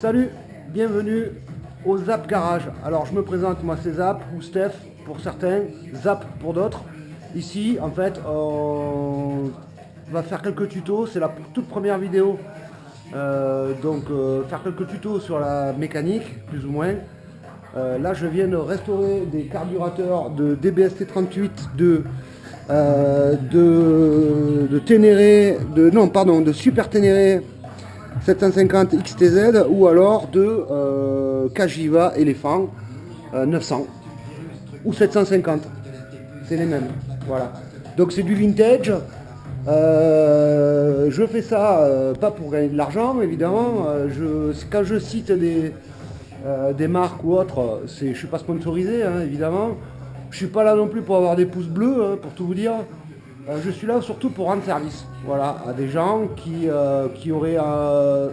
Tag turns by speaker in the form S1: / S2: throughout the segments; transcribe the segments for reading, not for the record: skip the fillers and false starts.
S1: Salut, bienvenue au Zap Garage. Alors je me présente, moi c'est Zap ou Steph pour certains, Zap pour d'autres. Ici en fait on va faire quelques tutos, c'est la toute première vidéo. Faire quelques tutos sur la mécanique plus ou moins. Là je viens de restaurer des carburateurs de DBST38 de Ténéré, de Super Ténéré 750 XTZ ou alors de Cagiva Elephant 900 ou 750. C'est les mêmes. Voilà. Donc c'est du vintage. Je fais ça pas pour gagner de l'argent évidemment. Quand je cite des marques ou autres, je suis pas sponsorisé hein, évidemment. Je suis pas là non plus pour avoir des pouces bleus hein, pour tout vous dire. Je suis là surtout pour rendre service, voilà, à des gens qui auraient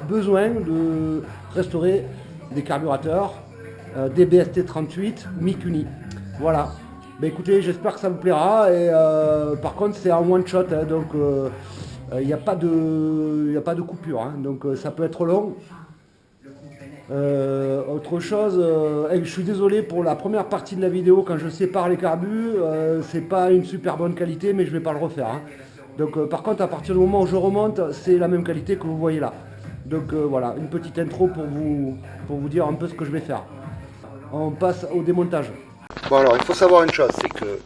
S1: besoin de restaurer des carburateurs DBST38 Mikuni. Voilà. Ben écoutez, j'espère que ça vous plaira. Et par contre, c'est en one shot, hein, donc il n'y a pas de coupure, hein, donc ça peut être long. Autre chose, je suis désolé pour la première partie de la vidéo quand je sépare les carbus, c'est pas une super bonne qualité mais je vais pas le refaire hein. Donc par contre à partir du moment où je remonte c'est la même qualité que vous voyez là. Donc voilà, une petite intro pour vous dire un peu ce que je vais faire. On passe au démontage.
S2: Bon alors il faut savoir une chose, c'est que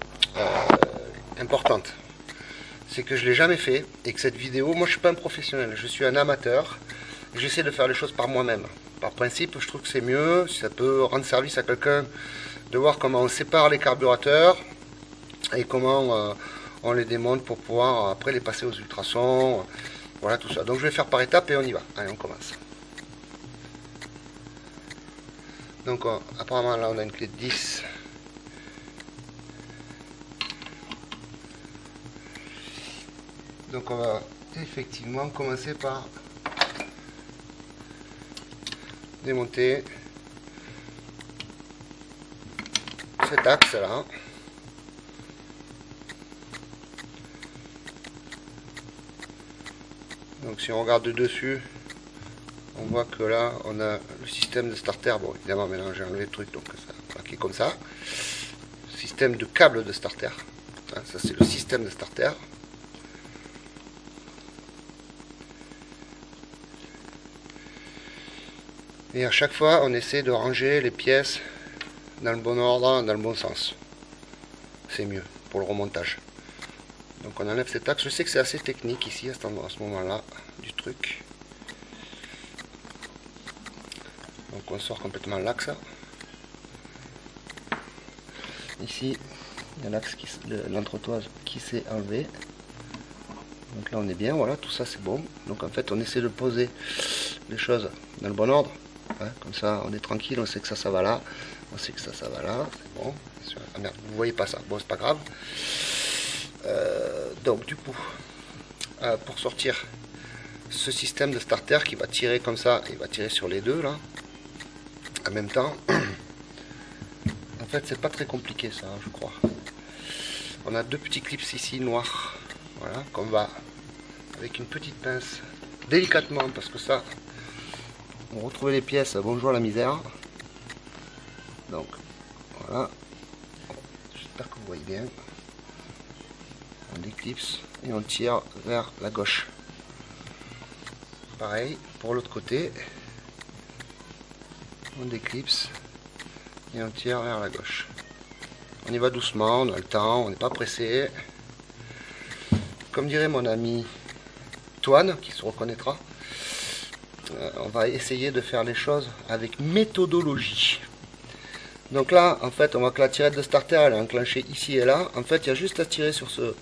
S2: importante, c'est que je l'ai jamais fait et que cette vidéo, moi je suis pas un professionnel, je suis un amateur. J'essaie de faire les choses par moi-même. Par principe, je trouve que c'est mieux, si ça peut rendre service à quelqu'un, de voir comment on sépare les carburateurs et comment on les démonte pour pouvoir après les passer aux ultrasons. Voilà tout ça. Donc je vais faire par étapes et on y va. Allez, on commence. Donc apparemment là on a une clé de 10. Donc on va effectivement commencer par démonter cet axe là. Donc si on regarde de dessus, on voit que là on a le système de starter. Bon évidemment maintenant j'ai enlevé le truc donc ça qui est comme ça. Système de câble de starter. Hein, ça c'est le système de starter. Et à chaque fois, on essaie de ranger les pièces dans le bon ordre, dans le bon sens. C'est mieux pour le remontage. Donc on enlève cet axe. Je sais que c'est assez technique ici, à ce moment-là, du truc. Donc on sort complètement l'axe. Ici, il y a l'axe, l'entretoise qui s'est enlevé. Donc là on est bien, voilà, tout ça c'est bon. Donc en fait on essaie de poser les choses dans le bon ordre. Hein, comme ça on est tranquille, on sait que ça va là, on sait que ça va là, c'est bon. Ah merde, vous voyez pas ça, bon c'est pas grave. Donc du coup, pour sortir ce système de starter qui va tirer comme ça, il va tirer sur les deux là, en même temps. En fait c'est pas très compliqué ça, je crois. On a deux petits clips ici noirs, voilà, qu'on va avec une petite pince délicatement, parce que ça on retrouve les pièces, bonjour la misère. Donc voilà, j'espère que vous voyez bien. On déclipse et on tire vers la gauche. Pareil pour l'autre côté, on déclipse et on tire vers la gauche. On y va doucement, on a le temps, on n'est pas pressé. Comme dirait mon ami Toine, qui se reconnaîtra, on va essayer de faire les choses avec méthodologie. Donc là, en fait, on voit que la tirette de starter, elle est enclenchée ici et là. En fait, il y a juste à tirer sur ce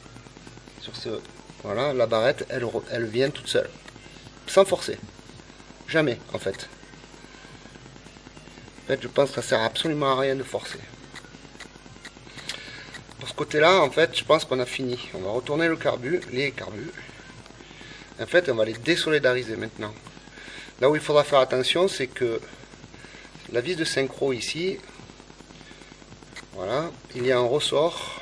S2: voilà, la barrette, elle vient toute seule, sans forcer. Jamais, en fait. En fait, je pense que ça sert absolument à rien de forcer. Pour ce côté-là, en fait, je pense qu'on a fini. On va retourner les carbus. En fait, on va les désolidariser maintenant. Là où il faudra faire attention, c'est que la vis de synchro ici, voilà, il y a un ressort.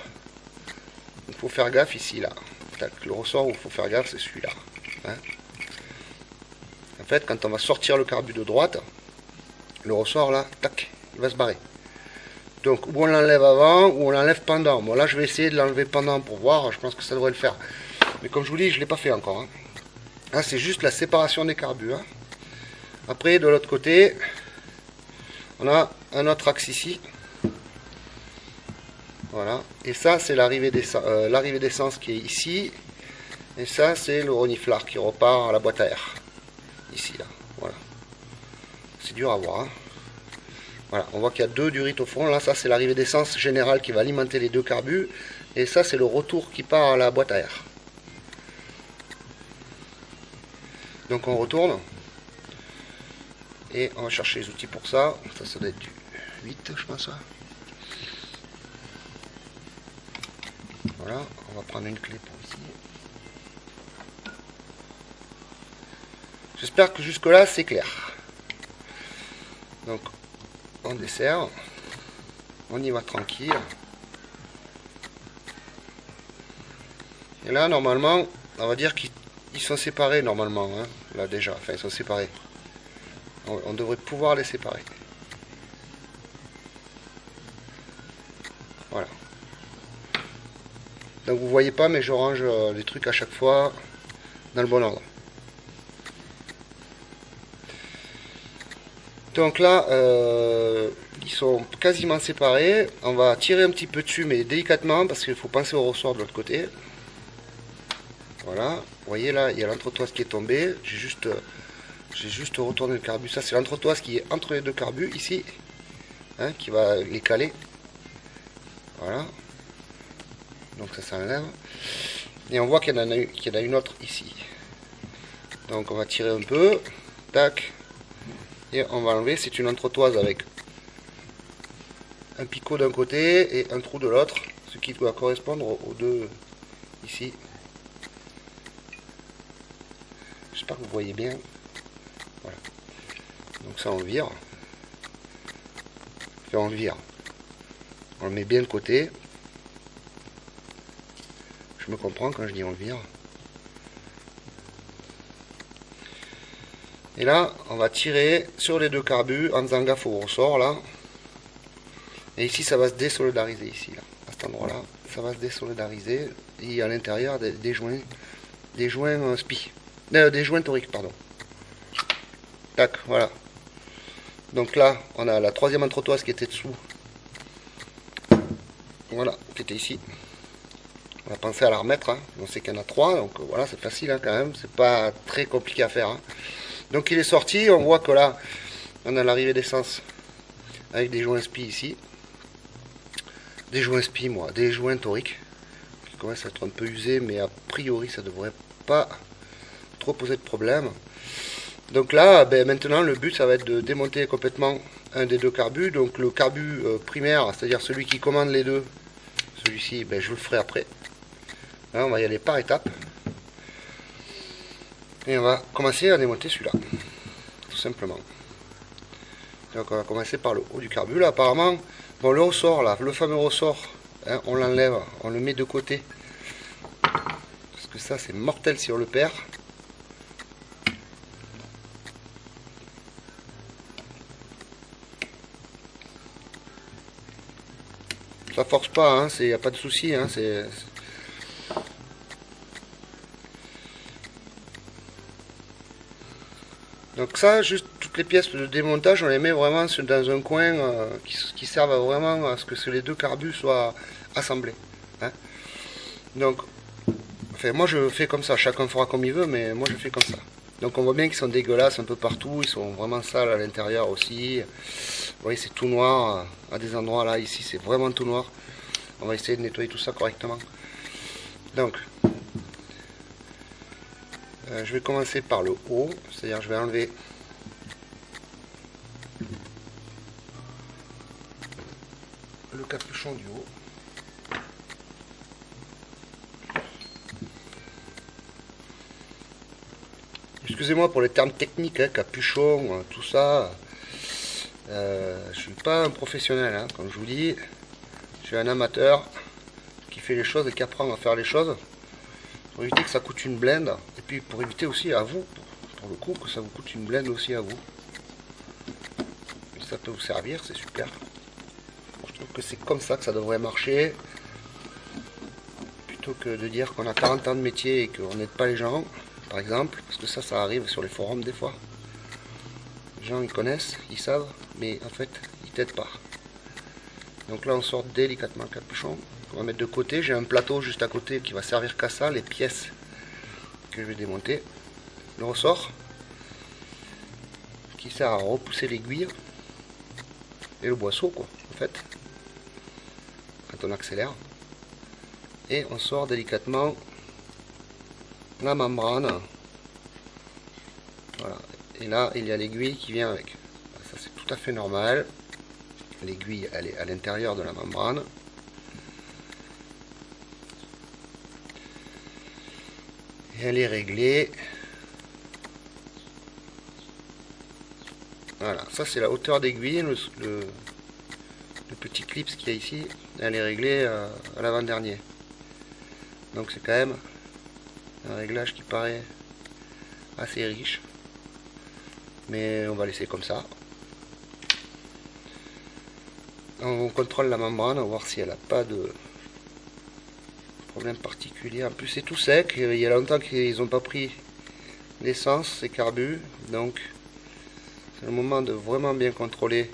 S2: Il faut faire gaffe ici, là. Le ressort où il faut faire gaffe, c'est celui-là. Hein. En fait, quand on va sortir le carbu de droite, le ressort là, tac, il va se barrer. Donc ou on l'enlève avant ou on l'enlève pendant. Bon là je vais essayer de l'enlever pendant pour voir, je pense que ça devrait le faire. Mais comme je vous dis, je ne l'ai pas fait encore. Hein. Là c'est juste la séparation des carbus. Hein. Après de l'autre côté, on a un autre axe ici. Voilà. Et ça c'est l'arrivée d'essence qui est ici. Et ça c'est le reniflard qui repart à la boîte à air. Ici là. Voilà. C'est dur à voir. Hein. Voilà, on voit qu'il y a deux durites au fond. Là, ça, c'est l'arrivée d'essence générale qui va alimenter les deux carbus. Et ça, c'est le retour qui part à la boîte à air. Donc, on retourne. Et on va chercher les outils pour ça. Ça doit être du 8, je pense. Voilà, on va prendre une clé pour ici. J'espère que jusque-là, c'est clair. Donc, on dessert, on y va tranquille. Et là, normalement, on va dire qu'ils sont séparés normalement. Hein, là déjà, enfin, ils sont séparés. On devrait pouvoir les séparer. Voilà. Donc vous voyez pas, mais je range les trucs à chaque fois dans le bon ordre. Donc là, ils sont quasiment séparés. On va tirer un petit peu dessus, mais délicatement, parce qu'il faut penser au ressort de l'autre côté. Voilà. Vous voyez là, il y a l'entretoise qui est tombée. J'ai juste retourné le carbus. Ça, c'est l'entretoise qui est entre les deux carbus, ici. Hein, qui va les caler. Voilà. Donc ça s'enlève. Et on voit qu'il y en a une autre ici. Donc on va tirer un peu. Tac. Et on va enlever, c'est une entretoise avec un picot d'un côté et un trou de l'autre, ce qui doit correspondre aux deux ici. J'espère que vous voyez bien. Voilà. Donc ça on le vire. Enfin, on le vire. On le met bien de côté. Je me comprends quand je dis on le vire. Et là, on va tirer sur les deux carbus en faisant gaffe au ressort là. Et ici, ça va se désolidariser ici, là, à cet endroit-là. Ça va se désolidariser. Et à l'intérieur, des joints spi. Des joints toriques, pardon. Tac, voilà. Donc là, on a la troisième entretoise qui était dessous. Voilà, qui était ici. On va penser à la remettre. Hein. On sait qu'il y en a 3, donc voilà, c'est facile hein, quand même. C'est pas très compliqué à faire. Hein. Donc il est sorti, on voit que là, on a l'arrivée d'essence avec des joints spi ici. Des joints spi, des joints toriques qui commencent à être un peu usés, mais a priori ça devrait pas trop poser de problème. Donc là, maintenant le but ça va être de démonter complètement un des deux carbus. Donc le carbu primaire, c'est-à-dire celui qui commande les deux, celui-ci, je vous le ferai après. Là, on va y aller par étapes. Et on va commencer à démonter celui-là, tout simplement. Donc on va commencer par le haut du carbu. Là apparemment, bon le ressort là, le fameux ressort, hein, on l'enlève, on le met de côté. Parce que ça c'est mortel si on le perd. Ça force pas, hein, il n'y a pas de souci, hein, Donc ça, juste toutes les pièces de démontage, on les met vraiment dans un coin qui servent vraiment à ce que les deux carbus soient assemblés. Hein. Donc, enfin, moi je fais comme ça, chacun fera comme il veut, mais moi je fais comme ça. Donc on voit bien qu'ils sont dégueulasses un peu partout, ils sont vraiment sales à l'intérieur aussi. Vous voyez, c'est tout noir à des endroits là, ici c'est vraiment tout noir. On va essayer de nettoyer tout ça correctement. Donc, je vais commencer par le haut, c'est-à-dire je vais enlever le capuchon du haut. Excusez-moi pour les termes techniques, hein, capuchon, tout ça. Je suis pas un professionnel, hein, comme je vous dis. Je suis un amateur qui fait les choses et qui apprend à faire les choses pour éviter que ça coûte une blinde. Et puis pour éviter aussi à vous, pour le coup, que ça vous coûte une blinde aussi à vous. ça peut vous servir, c'est super. Je trouve que c'est comme ça que ça devrait marcher. Plutôt que de dire qu'on a 40 ans de métier et qu'on n'aide pas les gens, par exemple. Parce que ça arrive sur les forums des fois. Les gens, ils connaissent, ils savent, mais en fait, ils t'aident pas. Donc là, on sort délicatement le capuchon. On va mettre de côté. J'ai un plateau juste à côté qui va servir qu'à ça, les pièces que je vais démonter. Le ressort qui sert à repousser l'aiguille et le boisseau, quoi, en fait, quand on accélère. Et on sort délicatement la membrane. Voilà. Et là, il y a l'aiguille qui vient avec. Ça, c'est tout à fait normal. L'aiguille, elle est à l'intérieur de la membrane. Et elle est réglée. Voilà, ça c'est la hauteur d'aiguille. Le petit clip qu'il y a ici, elle est réglée à l'avant-dernier. Donc c'est quand même un réglage qui paraît assez riche. Mais on va laisser comme ça. On contrôle la membrane, on va voir si elle n'a pas de problème particulier. En plus c'est tout sec, il y a longtemps qu'ils n'ont pas pris l'essence, ces carbus, donc c'est le moment de vraiment bien contrôler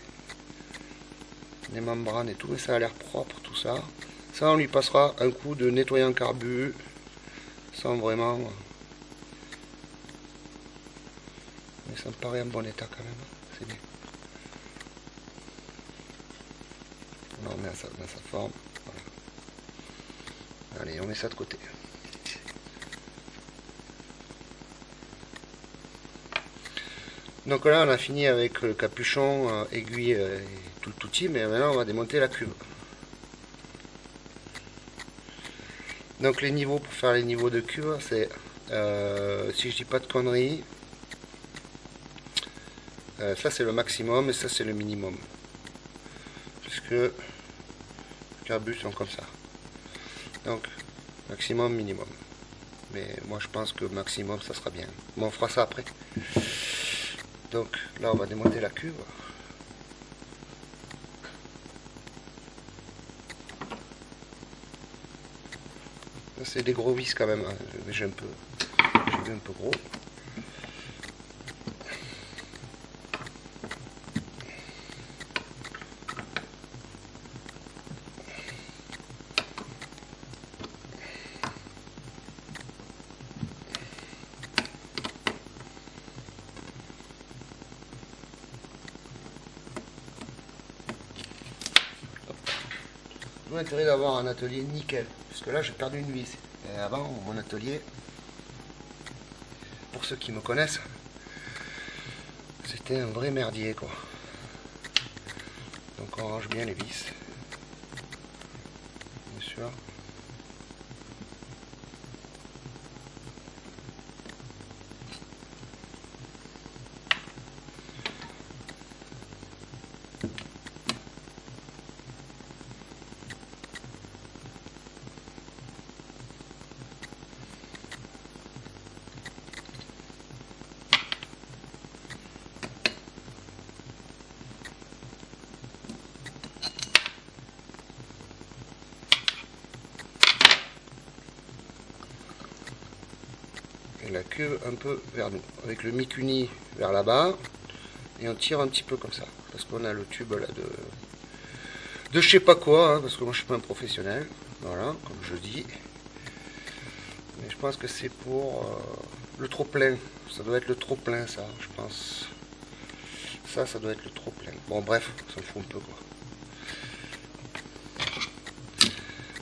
S2: les membranes et tout, mais ça a l'air propre tout ça. Ça on lui passera un coup de nettoyant carbu, sans vraiment... Mais ça me paraît en bon état quand même, c'est bien. On remet ça dans sa forme. Voilà. Allez, on met ça de côté. Donc là, on a fini avec le capuchon, aiguille et tout outil, mais maintenant on va démonter la cuve. Donc les niveaux, pour faire les niveaux de cuve, c'est, si je dis pas de conneries, ça c'est le maximum et ça c'est le minimum. Puisque les carbus sont comme ça. Donc maximum, minimum. Mais moi je pense que maximum ça sera bien. Bon, on fera ça après. Donc là on va démonter la cuve. C'est des gros vis quand même, hein. J'ai vu un peu gros. J'ai intérêt d'avoir un atelier nickel, parce que là j'ai perdu une vis. Et avant, mon atelier, pour ceux qui me connaissent, c'était un vrai merdier quoi. Donc on range bien les vis, bien sûr. La cuve un peu vers nous, avec le Mikuni vers là-bas, et on tire un petit peu comme ça, parce qu'on a le tube là de je sais pas quoi, hein, parce que moi je suis pas un professionnel, voilà, comme je dis, mais je pense que c'est pour le trop plein, ça doit être le trop plein ça, je pense, ça doit être le trop plein, bon bref, on s'en fout un peu quoi.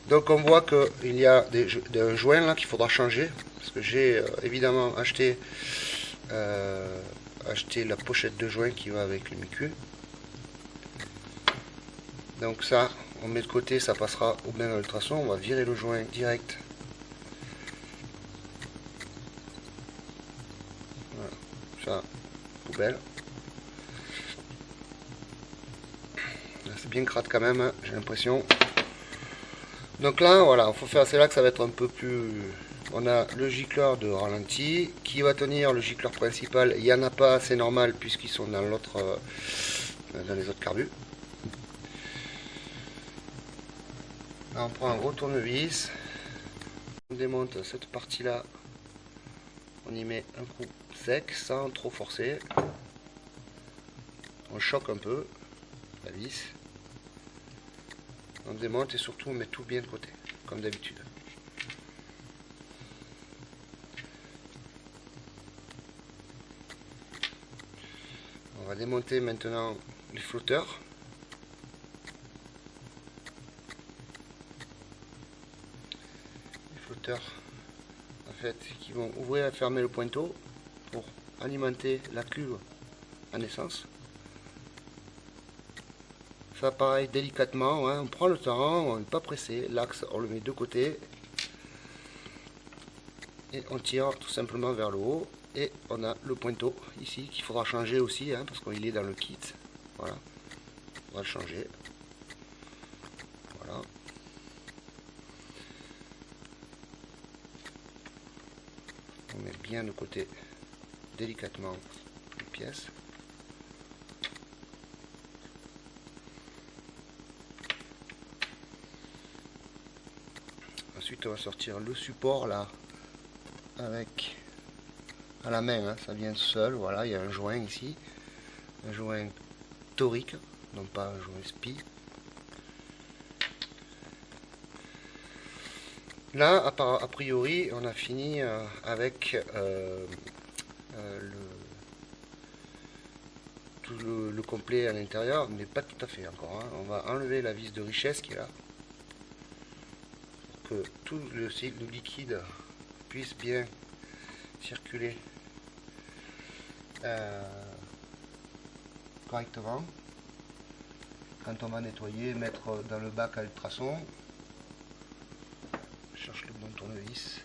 S2: Donc on voit qu'il y a des joints là qu'il faudra changer. Parce que j'ai évidemment acheté la pochette de joint qui va avec le Miku. Donc ça, on met de côté, ça passera au bain à ultrason. On va virer le joint direct. Voilà, ça, poubelle. C'est bien crade quand même, hein, j'ai l'impression. Donc là, voilà, faut faire, c'est là que ça va être un peu plus... On a le gicleur de ralenti qui va tenir le gicleur principal. Il n'y en a pas, c'est normal puisqu'ils sont dans l'autre dans les autres carbus. Là, on prend un gros tournevis, on démonte cette partie là, on y met un coup sec sans trop forcer, on choque un peu la vis, on démonte et surtout on met tout bien de côté comme d'habitude. On va démonter maintenant les flotteurs. En fait, qui vont ouvrir et fermer le pointeau pour alimenter la cuve en essence. Ça pareil délicatement, hein, on prend le temps, on n'est pas pressé, l'axe on le met de côté et on tire tout simplement vers le haut et on a le pointeau ici qu'il faudra changer aussi, hein, parce qu'il est dans le kit. Voilà, on va le changer. Voilà. On met bien de côté délicatement les pièces. Ensuite on va sortir le support là avec à la main, hein, ça vient seul, voilà, il y a un joint ici, un joint torique, non pas un joint spi. Là, a priori, on a fini avec tout le complet à l'intérieur, mais pas tout à fait encore. Hein. On va enlever la vis de richesse qui est là, pour que tout le liquide puisse bien circuler correctement. Quand on va nettoyer, mettre dans le bac à ultrasons. Cherche le bon tournevis.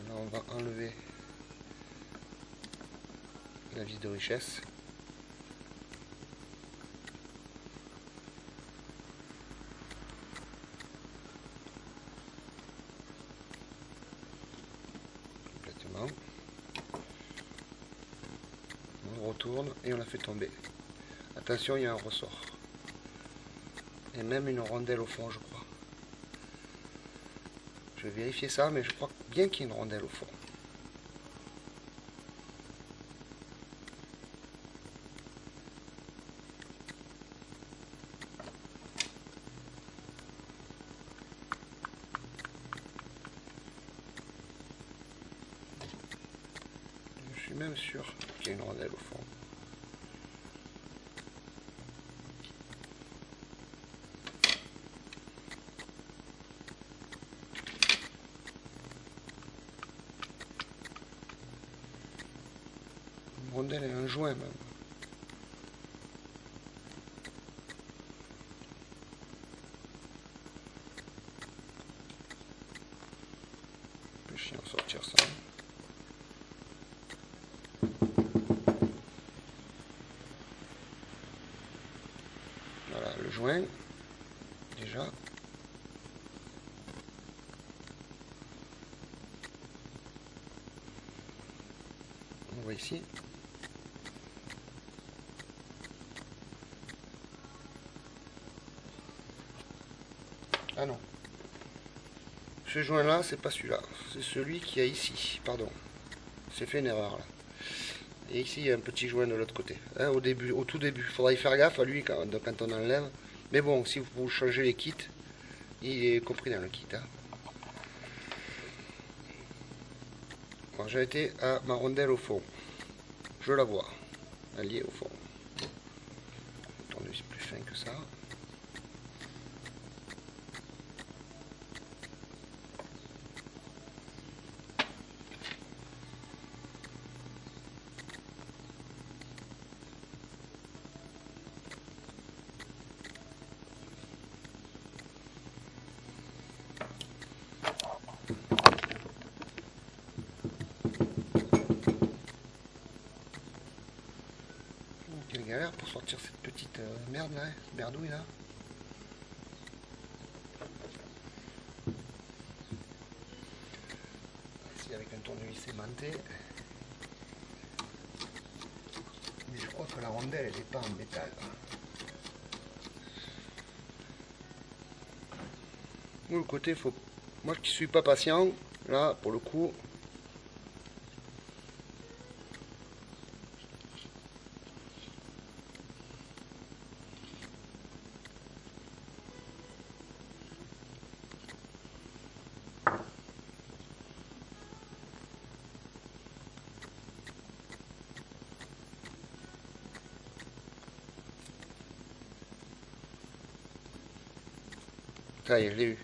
S2: Là on va enlever la vis de richesse. Complètement. On retourne et on la fait tomber. Attention, il y a un ressort. Et même une rondelle au fond, je crois. Je vais vérifier ça, mais je crois bien qu'il y a une rondelle au fond. Je suis même sûr qu'il y a une rondelle au fond. Rondelle et un joint même. Je vais en sortir ça. Voilà le joint déjà. On voit ici. Ah non. Ce joint là, c'est pas celui-là. C'est celui qui a ici. Pardon. J'ai fait une erreur là. Et ici, il y a un petit joint de l'autre côté. Hein, au tout début. Il faudra y faire gaffe à lui quand on enlève. Mais bon, si vous changez les kits, il est compris dans le kit. Hein. Bon, j'ai été à ma rondelle au fond. Je la vois. Elle y est au fond. Le tournevis plus fin que ça. Quelle galère pour sortir cette petite merde là, merdouille là. Si avec un tournevis semi-sémenté. Mais je crois que la rondelle elle n'est pas en métal. Le côté faut. Moi qui suis pas patient, là pour le coup. Ça y est, je l'ai eu.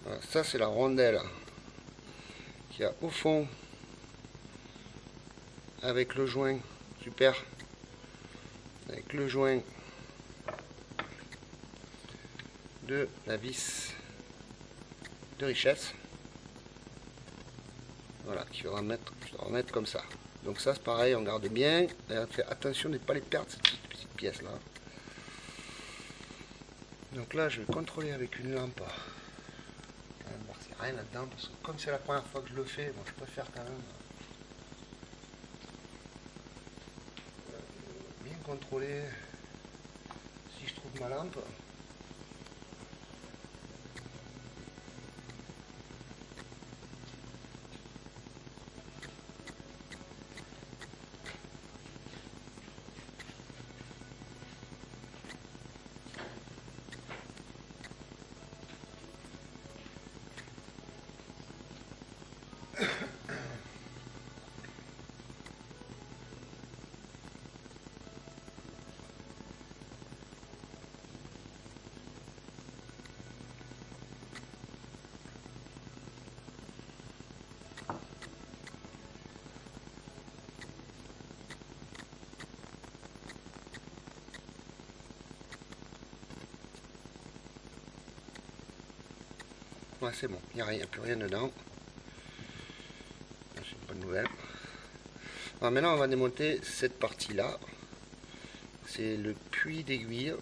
S2: Voilà, ça c'est la rondelle qui a au fond avec le joint, super, avec le joint de la vis de richesse. Voilà, qui va remettre comme ça. Donc ça c'est pareil, on garde bien, et on fait attention de ne pas les perdre ces petites pièces là. Donc là je vais contrôler avec une lampe. Voir s'il n'y a rien là-dedans, parce que comme c'est la première fois que je le fais, bon, je préfère quand même bien contrôler si je trouve ma lampe. Ouais, c'est bon, il n'y a plus rien dedans. C'est une bonne nouvelle. Alors maintenant, on va démonter cette partie-là. C'est le puits d'aiguille.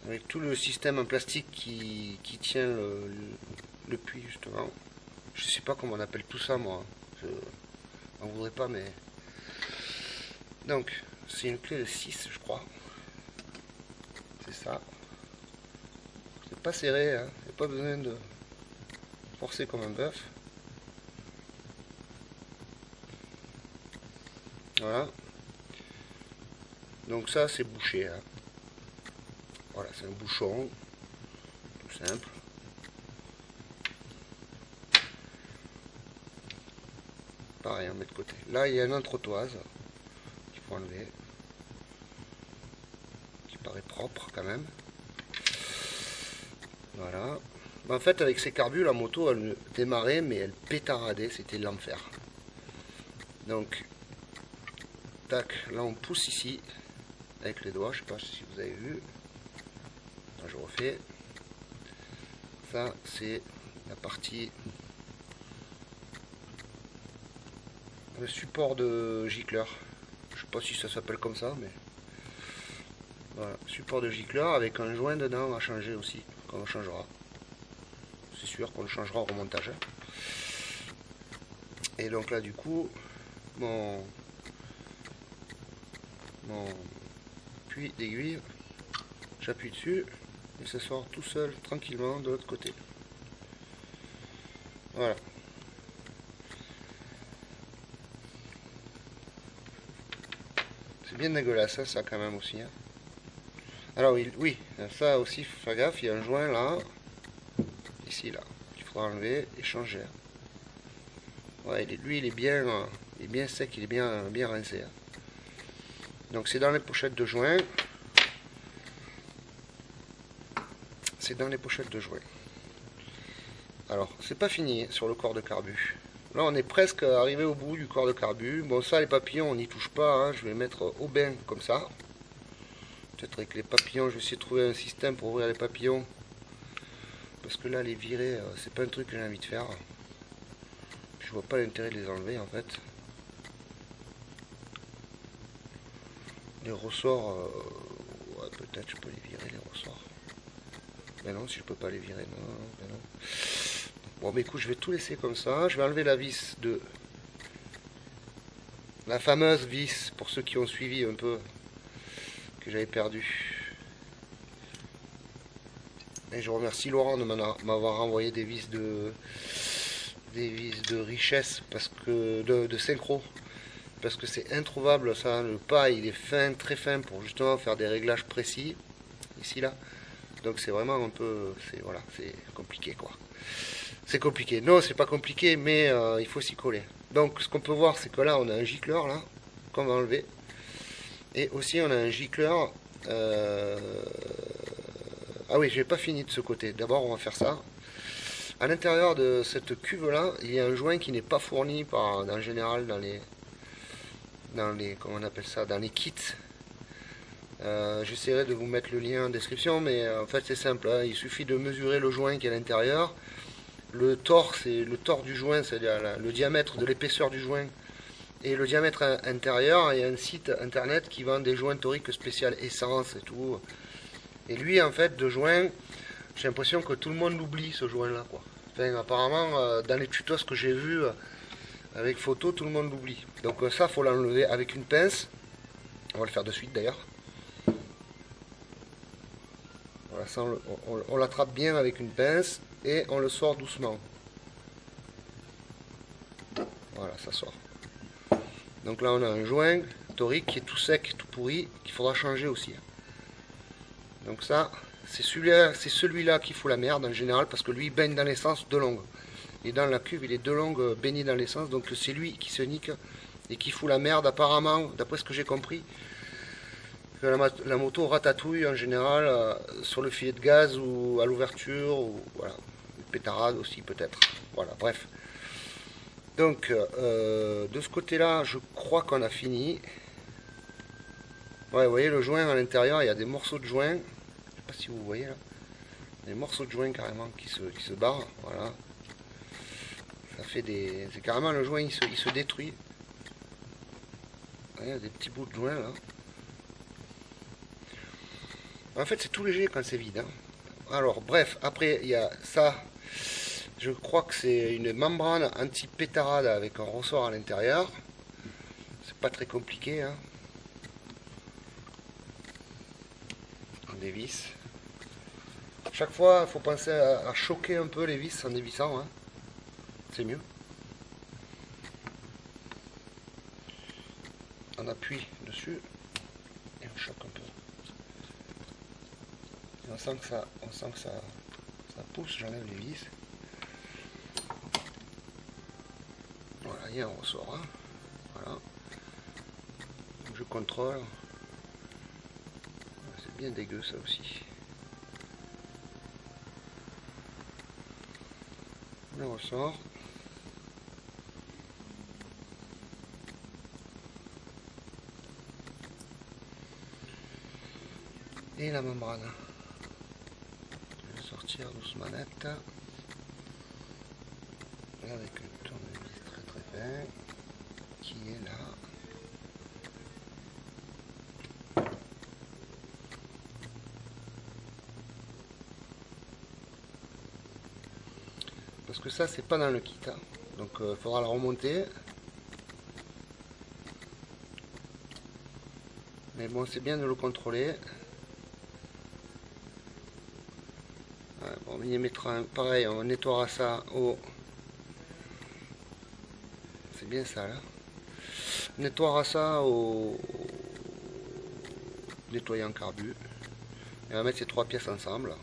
S2: Avec tout le système en plastique qui tient le puits, justement. Je sais pas comment on appelle tout ça, moi. Je n'en voudrais pas, mais... Donc, c'est une clé de 6, je crois. C'est ça. C'est pas serré, hein. Il n'y a pas besoin de forcer comme un bœuf. Voilà. Donc ça, c'est bouché, hein. Voilà, c'est un bouchon. Tout simple. Pareil, on met de côté. Là, il y a une entretoise qu'il faut enlever. Qui paraît propre quand même. Voilà. En fait, avec ces carbus, la moto, elle démarrait, mais elle pétaradait. C'était l'enfer. Donc, tac, là on pousse ici. Avec les doigts, je sais pas si vous avez vu. Là, je refais. Ça, c'est la partie... Le support de gicleur. Je sais pas si ça s'appelle comme ça, mais... Voilà, support de gicleur avec un joint dedans à changer aussi, qu'on changera. C'est sûr qu'on le changera au remontage. Et donc là, du coup, mon puits d'aiguille, j'appuie dessus et ça sort tout seul, tranquillement, de l'autre côté. Voilà. C'est bien dégueulasse, hein, ça, quand même, aussi. Hein. Alors, oui, ça aussi, fais gaffe, il y a un joint là, ici, là, qu'il faudra enlever et changer. Ouais, lui, il est bien sec, il est bien rincé. Hein. Donc, c'est dans les pochettes de joint. C'est dans les pochettes de joint. Alors, c'est pas fini sur le corps de carbu. Là, on est presque arrivé au bout du corps de carbu. Bon, ça, les papillons, on n'y touche pas. Hein. Je vais mettre au bain comme ça. Peut-être avec les papillons, je vais essayer de trouver un système pour ouvrir les papillons. Parce que là, les virer, c'est pas un truc que j'ai envie de faire. Je vois pas l'intérêt de les enlever, en fait. Les ressorts, ouais, peut-être je peux les virer, les ressorts. Ben non, si je peux pas les virer, non, ben non. Bon, mais écoute, je vais tout laisser comme ça. Je vais enlever la vis de... La fameuse vis, pour ceux qui ont suivi un peu, que j'avais perdu. Et je remercie Laurent de m'avoir envoyé des vis de richesse, parce que de synchro. Parce que c'est introuvable ça, le pas il est fin, très fin, pour justement faire des réglages précis. Ici là. Donc c'est vraiment un peu... Voilà, c'est compliqué quoi. C'est compliqué. Non, c'est pas compliqué, mais il faut s'y coller. Donc ce qu'on peut voir, c'est que là, on a un gicleur, là, qu'on va enlever. Et aussi, on a un gicleur... Ah oui, j'ai pas fini de ce côté. D'abord, on va faire ça. À l'intérieur de cette cuve-là, il y a un joint qui n'est pas fourni en général dans les... Comment on appelle ça? Dans les kits. J'essaierai de vous mettre le lien en description, mais en fait, c'est simple. Hein. Il suffit de mesurer le joint qui est à l'intérieur. Le tore, c'est le tore du joint, c'est-à-dire le diamètre de l'épaisseur du joint et le diamètre intérieur. Il y a un site internet qui vend des joints toriques spécial essence et tout. Et lui, en fait, de joint, j'ai l'impression que tout le monde l'oublie, ce joint-là, quoi. Enfin, apparemment, dans les tutos que j'ai vus avec photo, tout le monde l'oublie. Donc ça, faut l'enlever avec une pince. On va le faire de suite, d'ailleurs. Voilà, ça, on l'attrape bien avec une pince. Et on le sort doucement. Voilà, ça sort. Donc là, on a un joint torique qui est tout sec, tout pourri, qu'il faudra changer aussi. Donc ça, c'est celui-là qui fout la merde en général, parce que lui, il baigne dans l'essence de longue. Et dans la cuve, il est de longue baigné dans l'essence, donc c'est lui qui se nique et qui fout la merde, apparemment, d'après ce que j'ai compris. Que la moto ratatouille en général sur le filet de gaz ou à l'ouverture, ou voilà. Pétarade aussi peut-être. Voilà, bref. Donc, de ce côté-là, je crois qu'on a fini. Ouais, vous voyez le joint à l'intérieur, il y a des morceaux de joint. Je sais pas si vous voyez là. Des morceaux de joint carrément qui se barrent. Voilà. Ça fait des... C'est carrément le joint, il se détruit. Il y a des petits bouts de joint là. En fait, c'est tout léger quand c'est vide. Hein. Alors, bref, après, il y a ça. Je crois que c'est une membrane anti-pétarade avec un ressort à l'intérieur. C'est pas très compliqué. Hein. Des vis. Chaque fois, il faut penser à choquer un peu les vis en dévissant. Hein. C'est mieux. On appuie dessus et on choque un peu. Et on sent que ça pousse. J'enlève les vis. Voilà, il y a un ressort. Hein. Voilà. Donc je contrôle. C'est bien dégueu ça aussi. Le ressort. Et la membrane. Je vais sortir doucement net. Et avec une tournevis très très fin qui est là. Parce que ça c'est pas dans le kit. Hein. Donc il faudra la remonter. Mais bon, c'est bien de le contrôler. Ouais, bon, on y mettra un, pareil, on nettoiera ça au... C'est bien ça là. On nettoiera ça au nettoyant carbu. Et on va mettre ces trois pièces ensemble.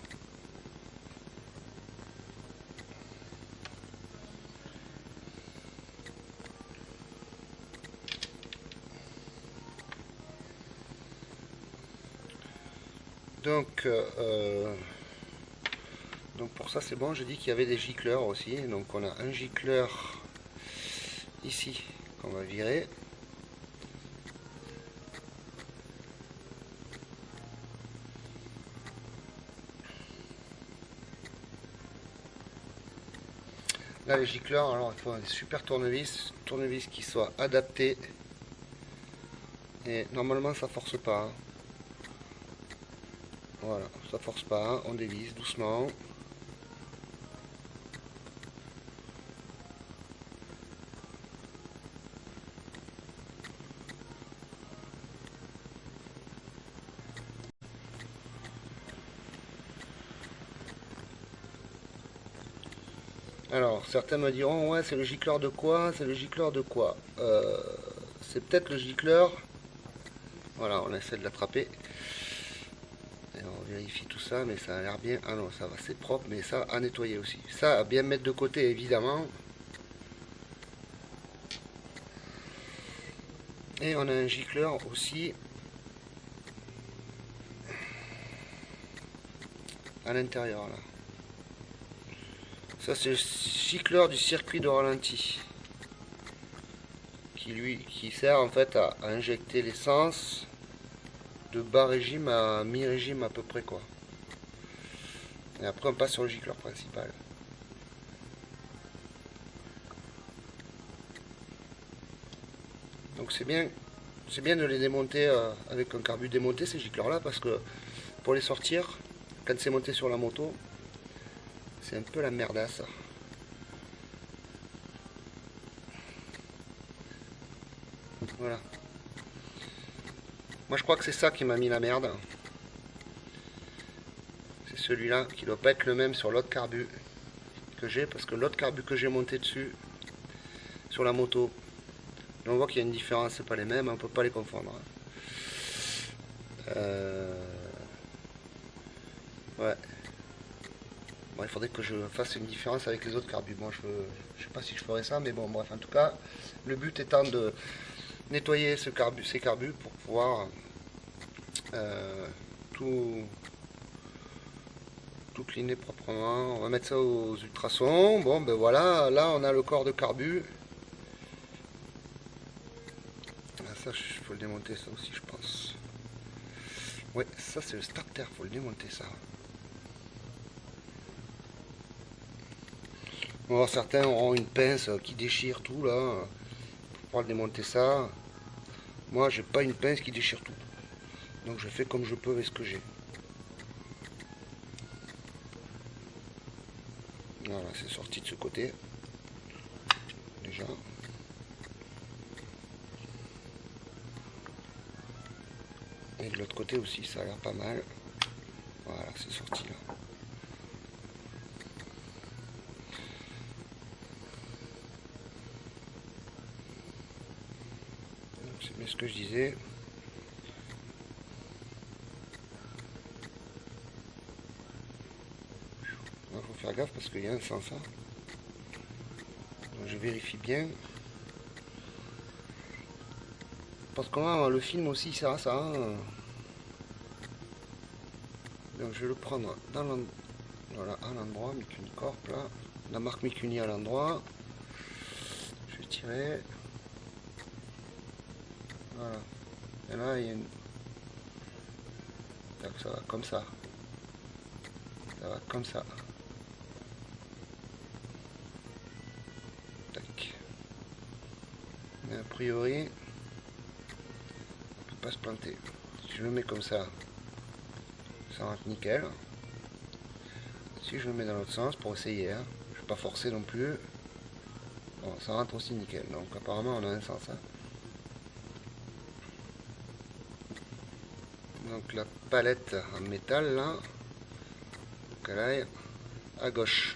S2: Donc pour ça c'est bon, j'ai dit qu'il y avait des gicleurs aussi. Donc on a un gicleur ici qu'on va virer. Là les gicleurs, alors il faut un super tournevis qui soit adapté. Et normalement ça force pas. Hein. Voilà, ça force pas, on dévisse doucement. Alors, certains me diront, ouais, c'est le gicleur de quoi? C'est le gicleur de quoi? C'est peut-être le gicleur. Voilà, on essaie de l'attraper. Et on vérifie tout ça, mais ça a l'air bien. Ah non, ça va, c'est propre, mais ça à nettoyer aussi. Ça à bien mettre de côté, évidemment. Et on a un gicleur aussi à l'intérieur là. Ça c'est le gicleur du circuit de ralenti qui sert en fait à injecter l'essence de bas régime à mi-régime à peu près quoi. Et après on passe sur le gicleur principal. Donc c'est bien de les démonter avec un carbu démonté ces gicleurs là parce que pour les sortir, quand c'est monté sur la moto, c'est un peu la merdasse. Voilà. Moi je crois que c'est ça qui m'a mis la merde. C'est celui-là qui doit pas être le même sur l'autre carbu que j'ai parce que l'autre carbu que j'ai monté dessus sur la moto, on voit qu'il y a une différence, c'est pas les mêmes, on peut pas les confondre. Ouais. Bon, il faudrait que je fasse une différence avec les autres carbus. Bon, je sais pas si je ferai ça, mais bon, bref, en tout cas, le but étant de nettoyer ces carbus pour pouvoir tout cleaner proprement. On va mettre ça aux ultrasons. Bon, ben voilà, là on a le corps de carbu. Ça, il faut le démonter, ça aussi, je pense. Ouais, ça c'est le starter, faut le démonter, ça. Bon, certains auront une pince qui déchire tout là pour pouvoir démonter ça. Moi, j'ai pas une pince qui déchire tout, donc je fais comme je peux avec ce que j'ai. Voilà, c'est sorti de ce côté déjà. Et de l'autre côté aussi, ça a l'air pas mal. Voilà, c'est sorti là. C'est bien ce que je disais. Il faut faire gaffe parce qu'il y a un sens. Hein. Donc je vérifie bien. Parce que moi, le film aussi sert à ça. Hein. Donc je vais le prendre dans l'endroit. Voilà, à l'endroit, Mikuni Corp, là. La marque Mikuni à l'endroit. Je vais tirer. Voilà. Et là, il y a une... Donc, ça va comme ça. Ça va comme ça. Tac. Mais a priori, on peut pas se planter. Si je le mets comme ça, ça rentre nickel. Si je le mets dans l'autre sens pour essayer, hein. Je ne vais pas forcer non plus. Bon, ça rentre aussi nickel. Donc apparemment on a un sens. Hein. Donc la palette en métal là, qu'elle aille à gauche.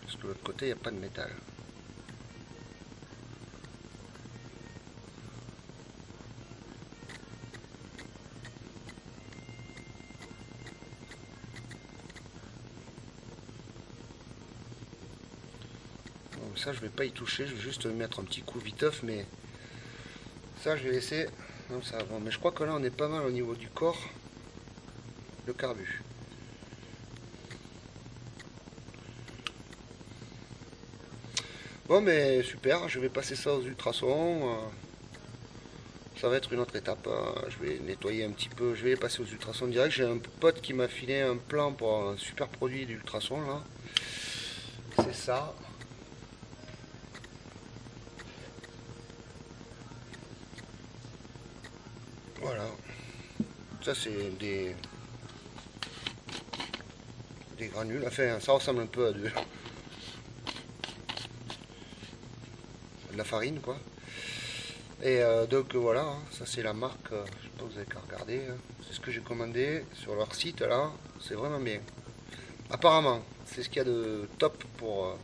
S2: Parce que de l'autre côté il n'y a pas de métal. Ça je vais pas y toucher, je vais juste mettre un petit coup viteuf, mais ça je vais laisser comme ça. Bon, mais je crois que là on est pas mal au niveau du corps, le carbu. Bon mais super, je vais passer ça aux ultrasons. Ça va être une autre étape. Je vais nettoyer un petit peu, je vais les passer aux ultrasons direct. J'ai un pote qui m'a filé un plan pour un super produit d'ultrasons là. C'est ça. Voilà, ça c'est des granules, enfin ça ressemble un peu à de la farine quoi. Et donc voilà, hein, ça c'est la marque, je sais pas, vous avez qu'à regarder, hein. C'est ce que j'ai commandé sur leur site là, c'est vraiment bien. Apparemment, c'est ce qu'il y a de top pour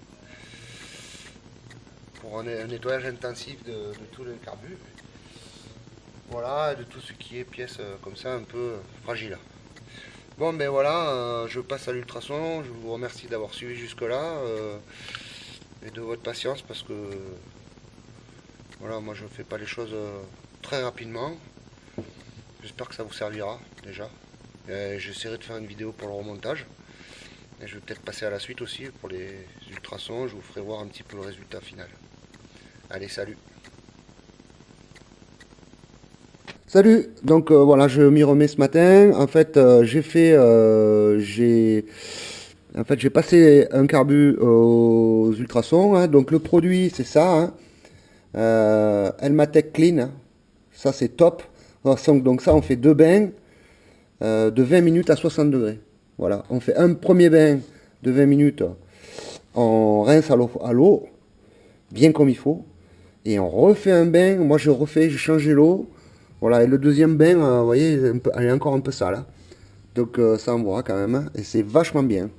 S2: un nettoyage intensif de tout le carbu. Voilà, de tout ce qui est pièces comme ça un peu fragiles. Bon, ben voilà, je passe à l'ultrason. Je vous remercie d'avoir suivi jusque-là et de votre patience parce que voilà, moi je ne fais pas les choses très rapidement. J'espère que ça vous servira déjà. J'essaierai de faire une vidéo pour le remontage. Et je vais peut-être passer à la suite aussi pour les ultrasons. Je vous ferai voir un petit peu le résultat final. Allez, salut!
S1: Salut, donc voilà, je m'y remets ce matin. En fait, j'ai passé un carbu aux ultrasons, hein. Donc le produit, c'est ça, hein. Elmatec Clean, hein. Ça c'est top. Donc ça, on fait 2 bains de 20 minutes à 60 degrés. Voilà, on fait un premier bain de 20 minutes, on rince à l'eau, bien comme il faut, et on refait un bain. Moi, j'ai changé l'eau. Voilà, et le deuxième bain, vous voyez, elle est encore un peu sale, hein. Donc ça envoie quand même, hein, et c'est vachement bien.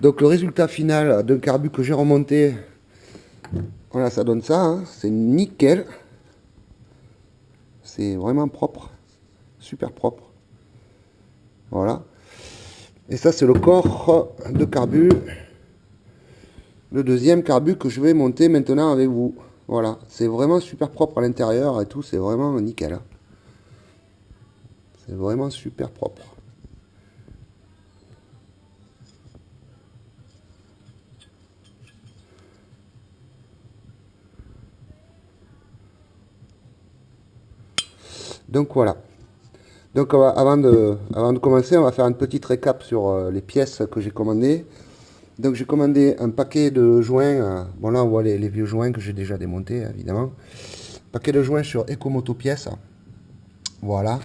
S1: Donc le résultat final d'un carbu que j'ai remonté, voilà, ça donne ça, hein, c'est nickel. C'est vraiment propre, super propre. Voilà. Et ça, c'est le corps de carbu, le deuxième carbu que je vais monter maintenant avec vous. Voilà, c'est vraiment super propre à l'intérieur et tout, c'est vraiment nickel, hein. C'est vraiment super propre. Donc voilà. Donc avant de commencer, on va faire une petite récap sur les pièces que j'ai commandées. Donc j'ai commandé un paquet de joints. Bon là on voit les vieux joints que j'ai déjà démontés évidemment. Paquet de joints sur Ecomoto pièces. Voilà.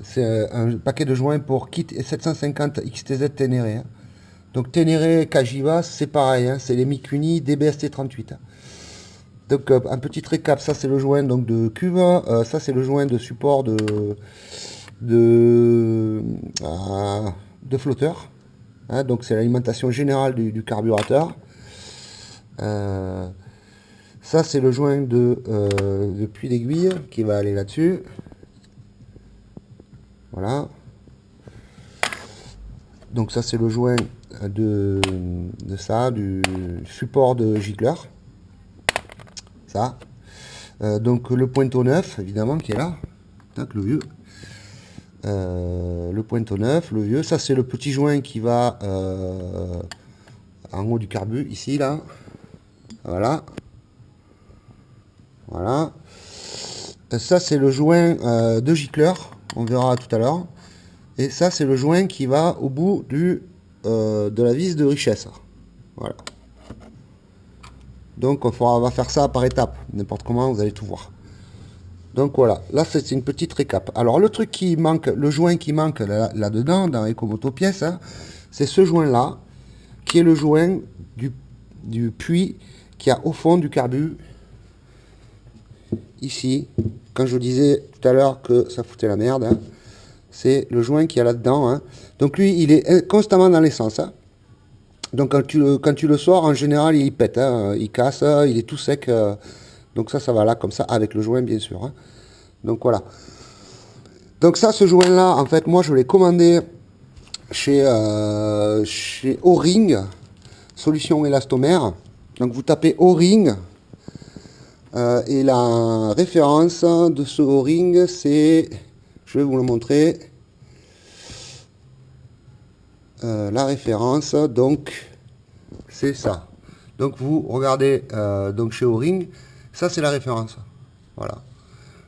S1: C'est un paquet de joints pour kit 750 XTZ Ténéré, hein. Donc Ténéré, Cagiva, c'est pareil, hein, c'est les Mikuni DBST38. Donc un petit récap, ça c'est le joint donc de cuve, ça c'est le joint de support de flotteur, hein, donc c'est l'alimentation générale du carburateur. Ça c'est le joint de puits d'aiguille qui va aller là-dessus. Voilà. Donc ça c'est le joint du support de gicleur. Ça. Donc le pointeau neuf, évidemment, qui est là. Tac, le vieux. Le pointeau neuf, le vieux. Ça c'est le petit joint qui va en haut du carbu, ici, là. Voilà. Voilà. Ça c'est le joint de gicleur. On verra tout à l'heure. Et ça, c'est le joint qui va au bout de la vis de richesse. Voilà. Donc, on va faire ça par étapes. N'importe comment, vous allez tout voir. Donc, voilà. Là, c'est une petite récap. Alors, le truc qui manque, le joint qui manque là-dedans, dans Ecomoto pièces, hein, c'est ce joint-là, qui est le joint du puits qui a au fond du carbu. Ici, quand je disais tout à l'heure que ça foutait la merde, hein, c'est le joint qu'il y a là-dedans, hein. Donc lui, il est constamment dans l'essence, hein. Donc quand tu le sors, en général, il pète, hein, il casse, il est tout sec. Donc ça va là, comme ça, avec le joint, bien sûr, hein. Donc voilà. Donc ça, ce joint-là, en fait, moi, je l'ai commandé chez O-Ring, solution élastomère. Donc vous tapez O-Ring. Et la référence de ce O-Ring, c'est... Je vais vous le montrer. La référence, donc, c'est ça. Donc, vous regardez donc chez O-Ring, ça c'est la référence. Voilà.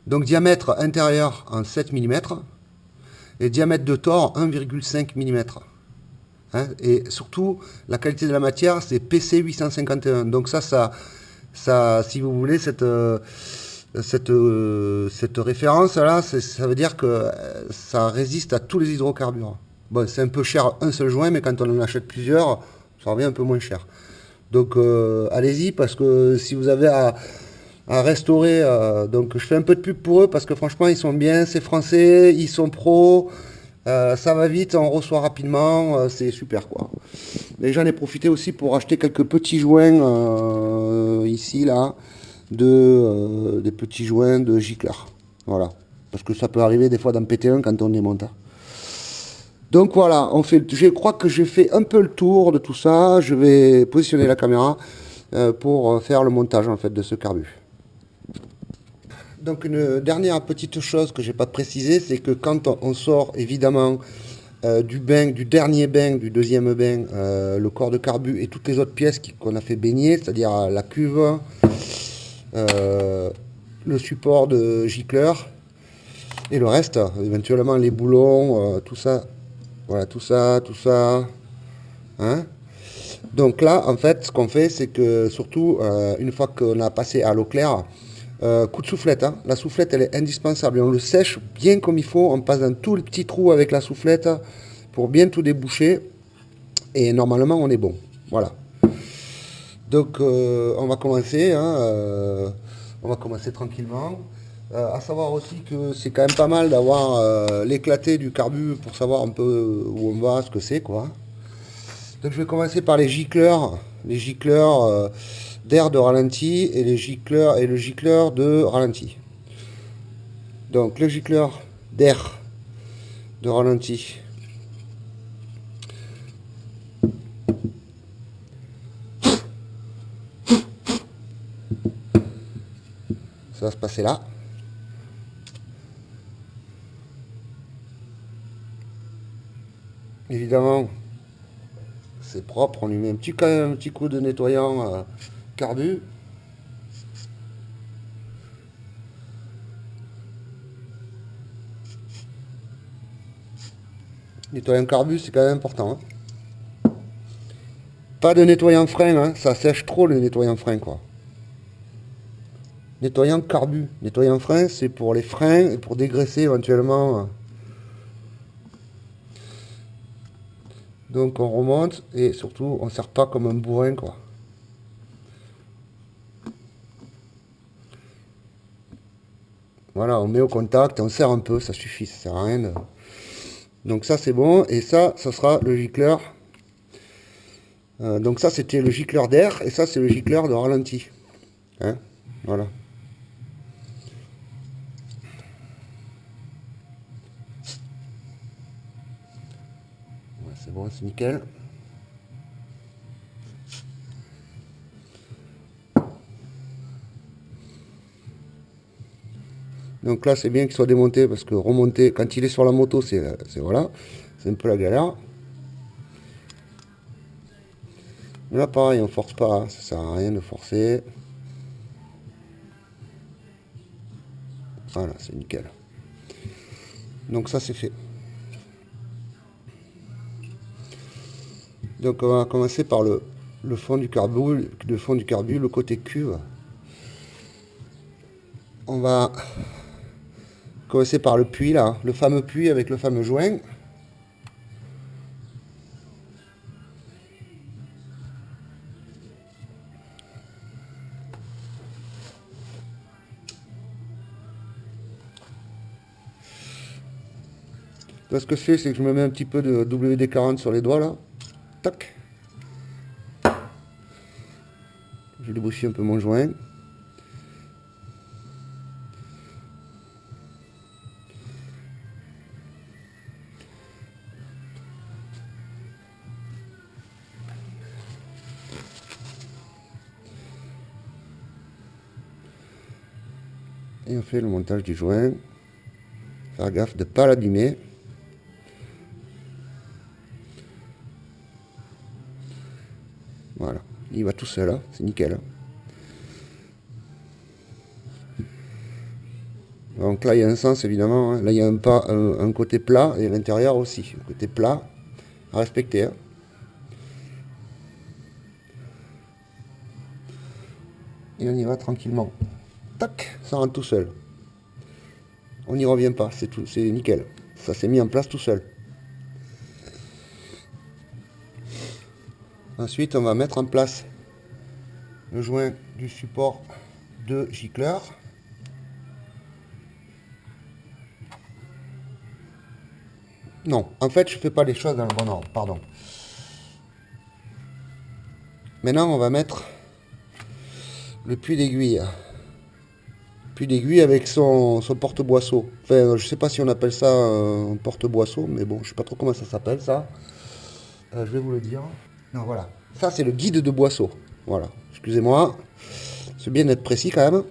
S1: Donc, diamètre intérieur en 7 mm et diamètre de tore 1,5 mm. Hein, et surtout, la qualité de la matière, c'est PC 851. Donc, ça, si vous voulez, cette référence là, ça veut dire que ça résiste à tous les hydrocarburants. Bon, c'est un peu cher un seul joint, mais quand on en achète plusieurs, ça revient un peu moins cher. Donc allez-y, parce que si vous avez à restaurer, donc je fais un peu de pub pour eux parce que franchement ils sont bien, c'est français, ils sont pros, Ça va vite, on reçoit rapidement, c'est super quoi. Et j'en ai profité aussi pour acheter quelques petits joints ici là, des petits joints de gicleur. Voilà. Parce que ça peut arriver des fois d'en péter un quand on démonte, hein. Donc voilà, je crois que j'ai fait un peu le tour de tout ça. Je vais positionner la caméra pour faire le montage en fait de ce carbu. Donc une dernière petite chose que j'ai pas précisé, c'est que quand on sort évidemment du bain, du dernier bain, du deuxième bain, le corps de carbu et toutes les autres pièces qu'on a fait baigner, c'est-à-dire la cuve, le support de gicleur et le reste, éventuellement les boulons, tout ça, voilà, tout ça, hein. Donc là, en fait, ce qu'on fait, c'est que surtout, une fois qu'on a passé à l'eau claire, coup de soufflette, hein. La soufflette, elle est indispensable. Et on le sèche bien comme il faut. On passe dans tous les petits trous avec la soufflette pour bien tout déboucher. Et normalement, on est bon. Voilà. Donc, on va commencer, hein, on va commencer tranquillement. À savoir aussi que c'est quand même pas mal d'avoir l'éclaté du carbu pour savoir un peu où on va, ce que c'est, quoi. Donc, je vais commencer par les gicleurs d'air de ralenti et le gicleur de ralenti. Donc le gicleur d'air de ralenti. Ça va se passer là. Évidemment, c'est propre. On lui met quand même un petit coup de nettoyant carbu. Nettoyant carbu, c'est quand même important, hein. Pas de nettoyant frein, hein. Ça sèche trop le nettoyant frein, quoi. Nettoyant carbu. Nettoyant frein, c'est pour les freins et pour dégraisser éventuellement. Donc on remonte et surtout on ne sert pas comme un bourrin, quoi. Voilà, on met au contact, on serre un peu, ça suffit, ça sert à rien. Donc ça c'est bon, et ça sera le gicleur. Donc ça c'était le gicleur d'air, et ça c'est le gicleur de ralenti. Hein, voilà. Ouais, c'est bon, c'est nickel. Donc là c'est bien qu'il soit démonté, parce que remonter, quand il est sur la moto, c'est voilà, c'est un peu la galère. Mais là pareil, on force pas, hein, ça sert à rien de forcer. Voilà, c'est nickel. Donc ça c'est fait. Donc on va commencer par le fond du carbu, le côté cuve. On va commencer par le puits là, le fameux puits avec le fameux joint. Là, ce que je fais, c'est que je me mets un petit peu de WD-40 sur les doigts là. Tac. Je débouche un peu mon joint. Et on fait le montage du joint. Faire gaffe de ne pas l'abîmer. Voilà, il va tout seul, hein. C'est nickel, hein. Donc là il y a un sens évidemment, hein. Là il y a un côté plat et à l'intérieur aussi, un côté plat à respecter, hein. Et on y va tranquillement. Tac, ça rentre tout seul. On n'y revient pas, c'est tout, c'est nickel. Ça s'est mis en place tout seul. Ensuite, on va mettre en place le joint du support de gicleur.
S2: Non, en fait, je fais pas les choses dans le bon ordre, pardon. Maintenant, on va mettre le puits d'aiguille. Puits d'aiguille avec son porte-boisseau. Enfin, je sais pas si on appelle ça un porte-boisseau, mais bon, je sais pas trop comment ça s'appelle, ça. Je vais vous le dire. Non, voilà. Ça, c'est le guide de boisseau. Voilà. Excusez-moi. C'est bien d'être précis quand même.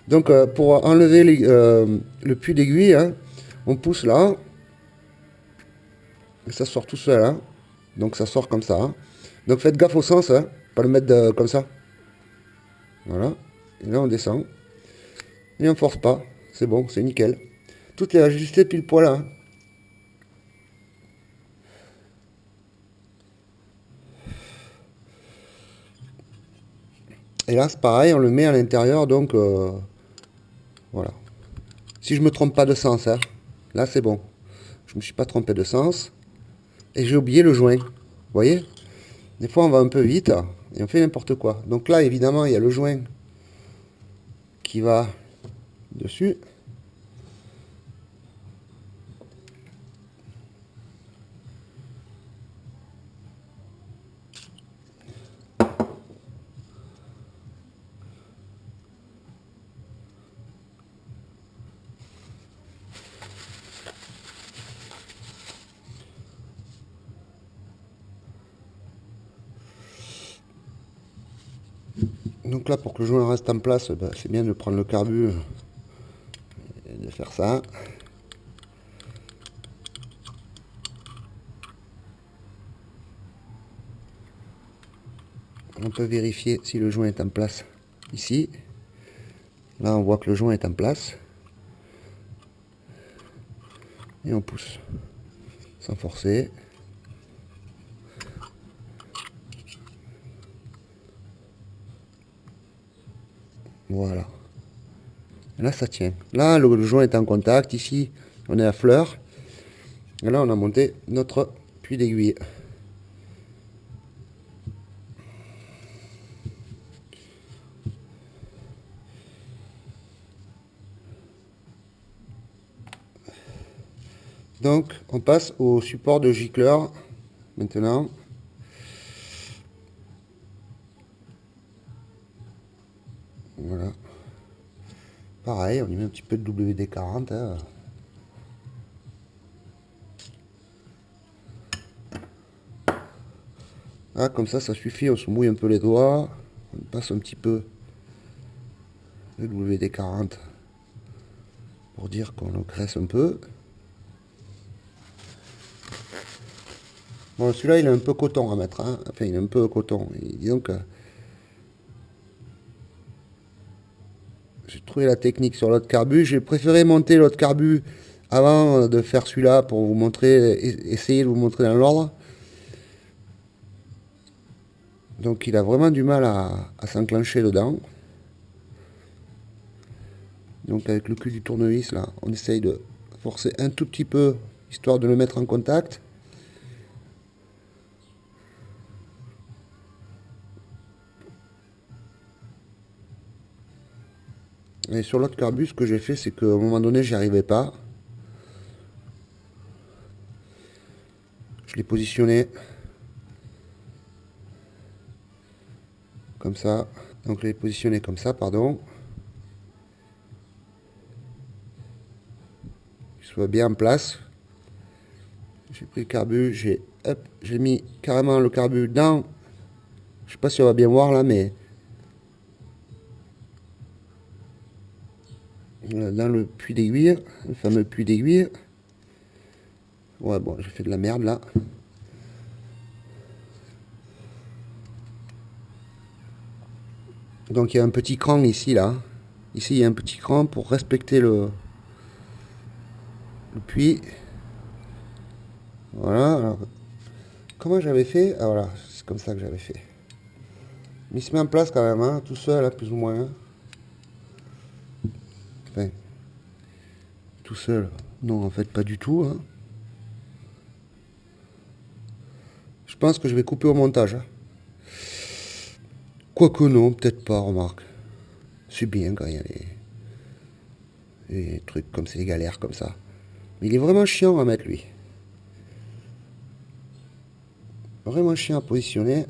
S2: Donc, pour enlever le puits d'aiguille, hein, on pousse là. Et ça sort tout seul. Hein. Donc, ça sort comme ça. Hein. Donc, faites gaffe au sens. Hein, pas le mettre comme ça. Voilà. Et là, on descend. Et on force pas. C'est bon, c'est nickel. Tout est ajusté pile poil. Hein. Et là, c'est pareil, on le met à l'intérieur, donc voilà. Si je me trompe pas de sens, hein, là c'est bon. Je me suis pas trompé de sens. Et j'ai oublié le joint. Vous voyez? Des fois, on va un peu vite et on fait n'importe quoi. Donc là, évidemment, il y a le joint qui va dessus. Donc là, pour que le joint reste en place, ben, c'est bien de prendre le carbu et de faire ça. On peut vérifier si le joint est en place ici. Là, on voit que le joint est en place. Et on pousse sans forcer. Voilà. Là, ça tient. Là, le joint est en contact. Ici, on est à fleur. Et là, on a monté notre puits d'aiguille. Donc, on passe au support de gicleur. Maintenant. Voilà. Pareil, on y met un petit peu de WD-40. Hein. Ah, comme ça suffit, on se mouille un peu les doigts. On passe un petit peu de WD-40 pour dire qu'on le graisse un peu. Bon, celui-là, il est un peu coton à mettre. Hein. Enfin, il est un peu coton. Et disons que j'ai trouvé la technique sur l'autre carbu. J'ai préféré monter l'autre carbu avant de faire celui-là pour vous montrer, essayer de vous montrer dans l'ordre. Donc il a vraiment du mal à s'enclencher dedans. Donc avec le cul du tournevis là, on essaye de forcer un tout petit peu, histoire de le mettre en contact. Et sur l'autre carbu, ce que j'ai fait, c'est qu'à un moment donné, j'y arrivais pas. Je l'ai positionné comme ça. Donc je l'ai positionné comme ça, pardon. Qu'il soit bien en place. J'ai pris le carbu, j'ai mis carrément le carbu dans. Je sais pas si on va bien voir là, mais dans le puits d'aiguille, le fameux puits d'aiguille. Ouais, bon, j'ai fait de la merde là. Donc il y a un petit cran ici là. Ici il y a un petit cran pour respecter le puits. Voilà. Alors, comment j'avais fait? Ah voilà, c'est comme ça que j'avais fait. Mais il se met en place quand même, hein, tout seul, là, plus ou moins. Hein. Enfin, tout seul. Non, en fait, pas du tout. Hein. Je pense que je vais couper au montage. Hein. Quoique non, peut-être pas, remarque. C'est bien quand il y a des trucs comme ça, des galères comme ça. Il est vraiment chiant à mettre lui. Vraiment chiant à positionner.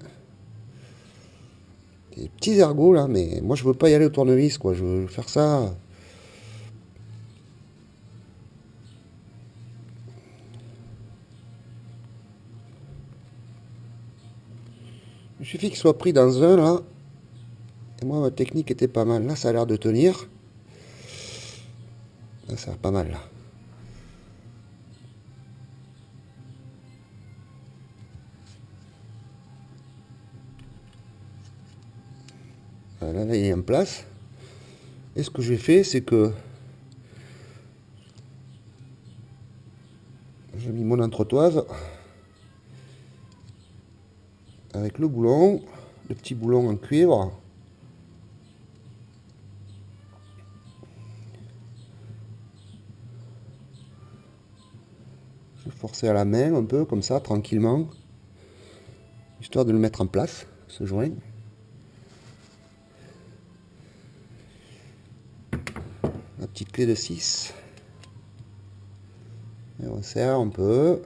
S2: Des petits ergots là, mais moi je veux pas y aller au tournevis quoi. Je veux faire ça. Il suffit qu'il soit pris dans un là. Et moi ma technique était pas mal. Là ça a l'air de tenir. Là ça va pas mal là. Voilà, là il est en place. Et ce que j'ai fait, c'est que j'ai mis mon entretoise avec le boulon, le petit boulon en cuivre. Je vais forcer à la main un peu, comme ça, tranquillement, histoire de le mettre en place, ce joint. La petite clé de 6. Et on serre un peu.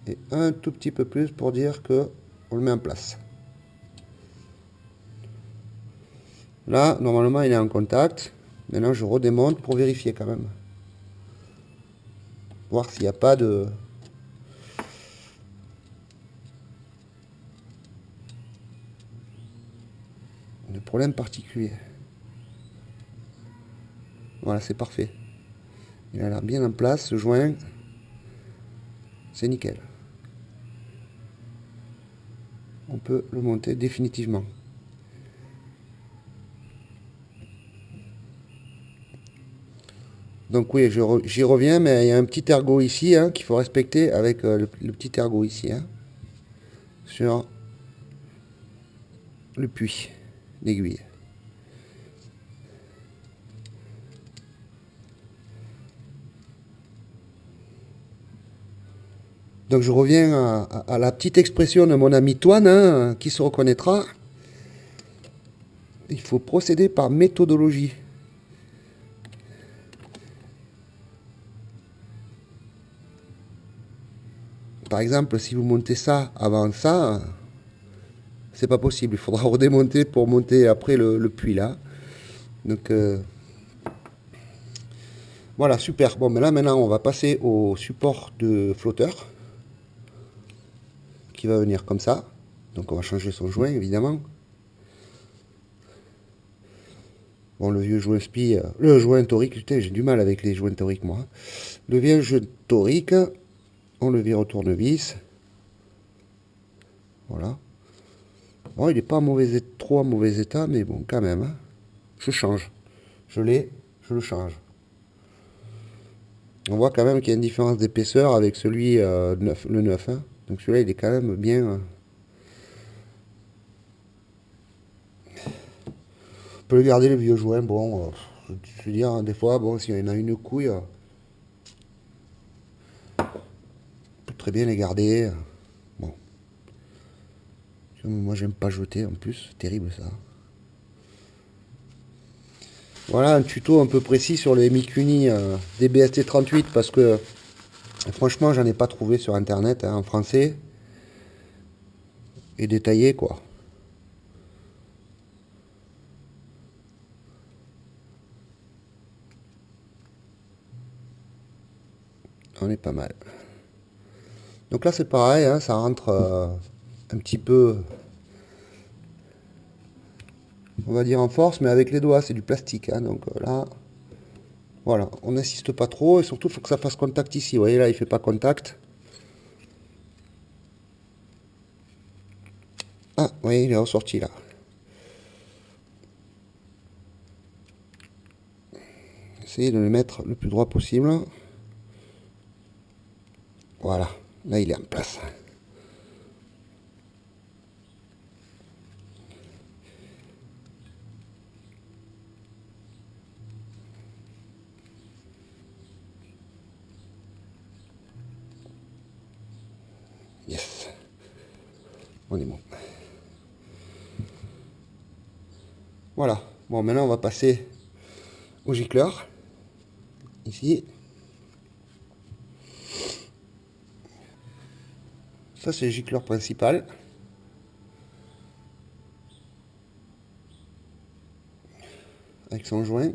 S2: Et un tout petit peu plus pour dire que on le met en place. Là, normalement, il est en contact. Maintenant, je redémonte pour vérifier quand même. Voir s'il n'y a pas de problème particulier. Voilà, c'est parfait. Il a l'air bien en place, ce joint. C'est nickel. On peut le monter définitivement. Donc oui, j'y reviens, mais il y a un petit ergot ici hein, qu'il faut respecter avec le petit ergot ici. Hein, sur le puits d'aiguille. Donc je reviens à la petite expression de mon ami Toine, hein, qui se reconnaîtra. Il faut procéder par méthodologie. Par exemple, si vous montez ça avant ça, c'est pas possible. Il faudra redémonter pour monter après le puits là. Donc voilà, super. Bon, mais là maintenant, on va passer au support de flotteur qui va venir comme ça. Donc on va changer son joint évidemment. Bon, le vieux joint spi, le joint torique, putain, j'ai du mal avec les joints toriques moi. Le vieux joint torique, on le vire au tournevis. Voilà. Bon, il n'est pas trop en mauvais état, mais bon, quand même. Hein. Je change. Je le change. On voit quand même qu'il y a une différence d'épaisseur avec celui le 9. Hein. Donc celui-là, il est quand même bien. On peut le garder le vieux joint. Bon, je veux dire, des fois, bon, s'il y en a une couille, on peut très bien les garder. Bon. Moi, j'aime pas jeter en plus. C'est terrible ça. Voilà un tuto un peu précis sur les Mikuni DBST38 parce que franchement, j'en ai pas trouvé sur internet hein, en français et détaillé quoi. On est pas mal. Donc là c'est pareil, hein, ça rentre un petit peu, on va dire en force, mais avec les doigts, c'est du plastique. Hein, donc là, voilà, on n'insiste pas trop et surtout il faut que ça fasse contact ici. Vous voyez là, il fait pas contact. Ah, oui, il est ressorti là. Essayez de le mettre le plus droit possible. Voilà, là il est en place. Yes. On est bon. Voilà. Bon, maintenant on va passer au gicleur. Ici. Ça c'est le gicleur principal. Avec son joint.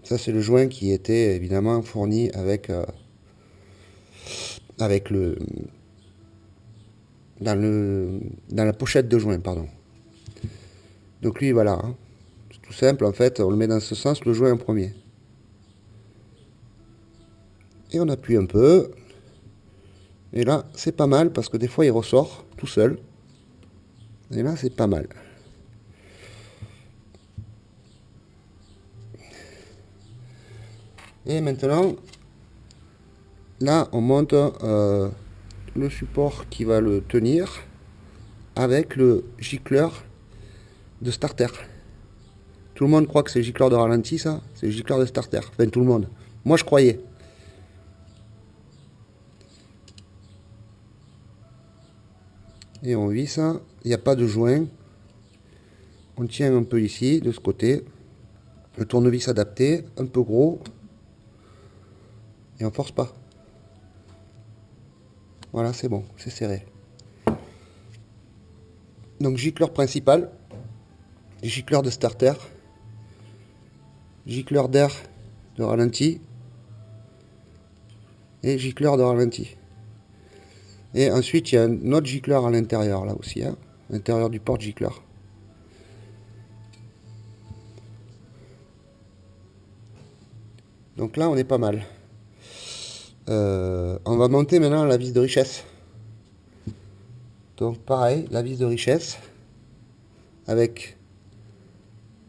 S2: Ça c'est le joint qui était évidemment fourni avec le dans la pochette de joint, pardon. Donc lui voilà, hein. C'est tout simple en fait, on le met dans ce sens, le joint en premier. Et on appuie un peu. Et là c'est pas mal parce que des fois il ressort tout seul. Et là c'est pas mal. Et maintenant, là on monte le support qui va le tenir avec le gicleur de starter. Tout le monde croit que c'est le gicleur de ralenti, ça. C'est le gicleur de starter. Enfin, tout le monde. Moi, je croyais. Et on visse. Il n'y a pas de joint. On tient un peu ici, de ce côté. Le tournevis adapté, un peu gros. Et on force pas. Voilà, c'est bon, c'est serré. Donc, gicleur principal. Gicleur de starter. Gicleur d'air de ralenti. Et gicleur de ralenti. Et ensuite, il y a un autre gicleur à l'intérieur, là aussi, hein, à l'intérieur du porte-gicleur. Donc là, on est pas mal. On va monter maintenant la vis de richesse. Donc pareil, la vis de richesse, avec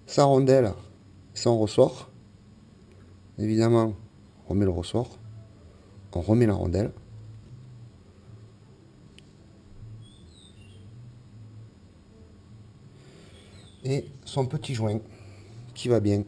S2: sa rondelle, son ressort. Évidemment, on remet le ressort, on remet la rondelle. Et son petit joint qui va bien.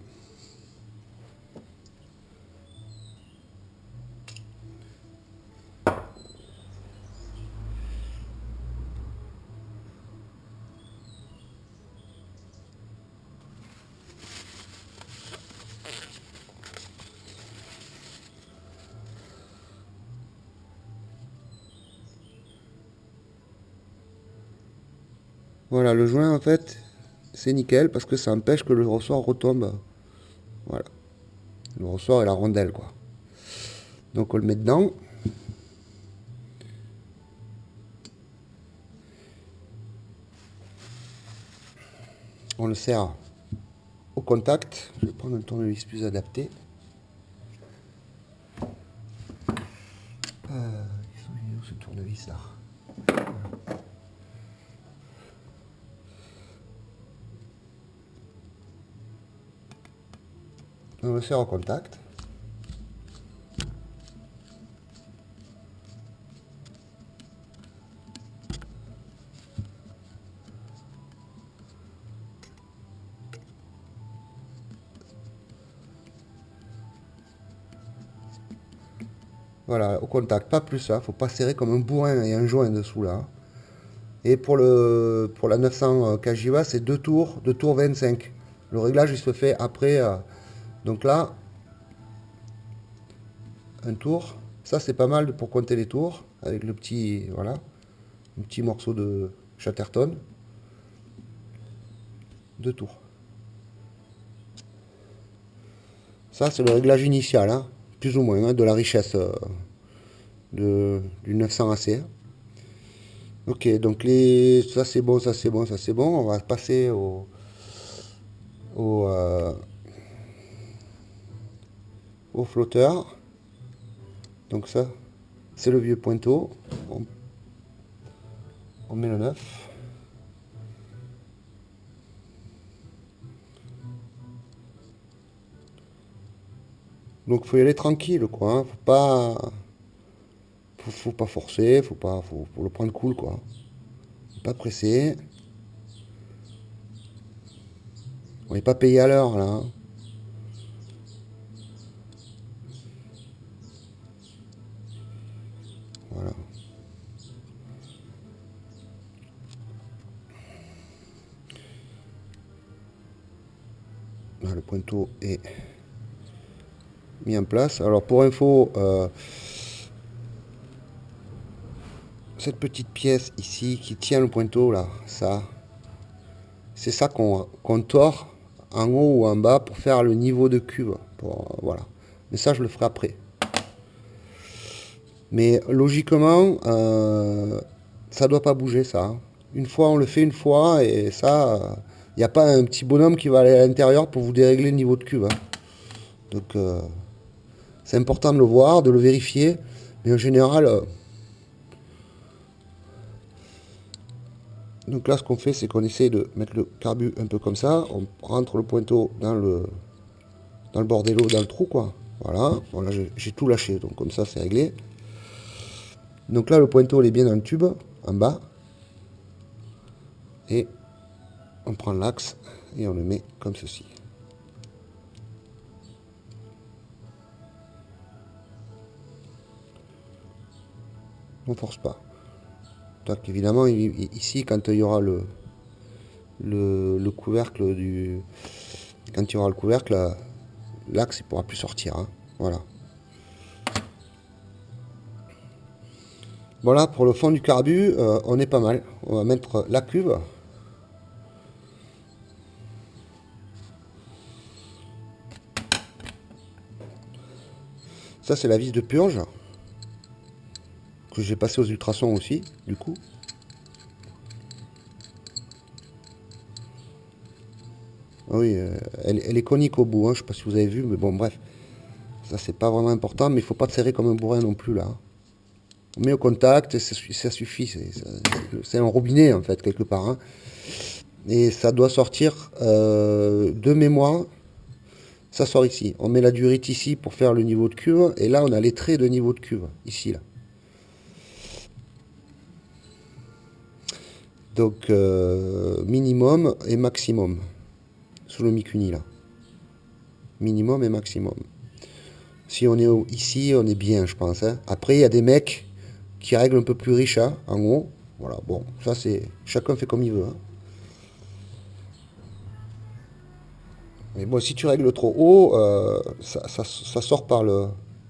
S2: Voilà, le joint en fait, c'est nickel parce que ça empêche que le ressort retombe. Voilà. Le ressort et la rondelle, quoi. Donc on le met dedans. On le serre au contact. Je vais prendre un tournevis plus adapté. Il est où ce tournevis là? On le serre au contact. Voilà, au contact, pas plus ça, faut pas serrer comme un bourrin et un joint dessous là. Et pour la 900 Kajiva, c'est 2 tours 25. Le réglage il se fait après. Donc là, un tour. Ça c'est pas mal pour compter les tours avec le petit, voilà, un petit morceau de Chatterton. 2 tours. Ça c'est le réglage initial, hein, plus ou moins, hein, de la richesse du 900 AC. Ok, donc ça c'est bon, ça c'est bon, ça c'est bon. On va passer au flotteur. Donc ça, c'est le vieux pointeau. On met le neuf. Donc faut y aller tranquille, quoi. Hein. Faut pas forcer, faut le prendre cool, quoi. Pas pressé. On n'est pas payé à l'heure là. Hein. Là, le pointeau est mis en place. Alors pour info, cette petite pièce ici qui tient le pointeau là, ça, c'est ça qu'on tord en haut ou en bas pour faire le niveau de cuve. Voilà. Mais ça, je le ferai après. Mais logiquement, ça doit pas bouger ça, hein. Une fois, on le fait une fois et ça, il n'y a pas un petit bonhomme qui va aller à l'intérieur pour vous dérégler le niveau de cuve, hein. Donc, c'est important de le voir, de le vérifier. Mais en général, donc là, ce qu'on fait, c'est qu'on essaie de mettre le carbu un peu comme ça. On rentre le pointeau dans le bordello, dans le trou, quoi. Voilà. Bon, là, j'ai tout lâché, donc comme ça, c'est réglé. Donc là, le pointeau, il est bien dans le tube, en bas. Et on prend l'axe et on le met comme ceci. On force pas. Donc évidemment, ici, quand il y aura le couvercle du... Quand il y aura le couvercle, l'axe, il pourra plus sortir, hein. Voilà. Voilà, pour le fond du carbu, on est pas mal. On va mettre la cuve. Ça, c'est la vis de purge que j'ai passé aux ultrasons aussi, du coup. Oui, elle est conique au bout, hein. Je sais pas si vous avez vu, mais bon, bref. Ça, c'est pas vraiment important, mais il faut pas te serrer comme un bourrin non plus, là. On met au contact et ça suffit. C'est un robinet, en fait, quelque part, hein. Et ça doit sortir de mémoire. Ça sort ici. On met la durite ici pour faire le niveau de cuve. Et là, on a les traits de niveau de cuve. Ici, là. Donc, minimum et maximum. Sous le Mikuni, là. Minimum et maximum. Si on est ici, on est bien, je pense, hein. Après, il y a des mecs qui règlent un peu plus riche, hein, en haut. Voilà, bon, ça c'est... Chacun fait comme il veut, hein. Mais bon, si tu règles trop haut, ça sort par le,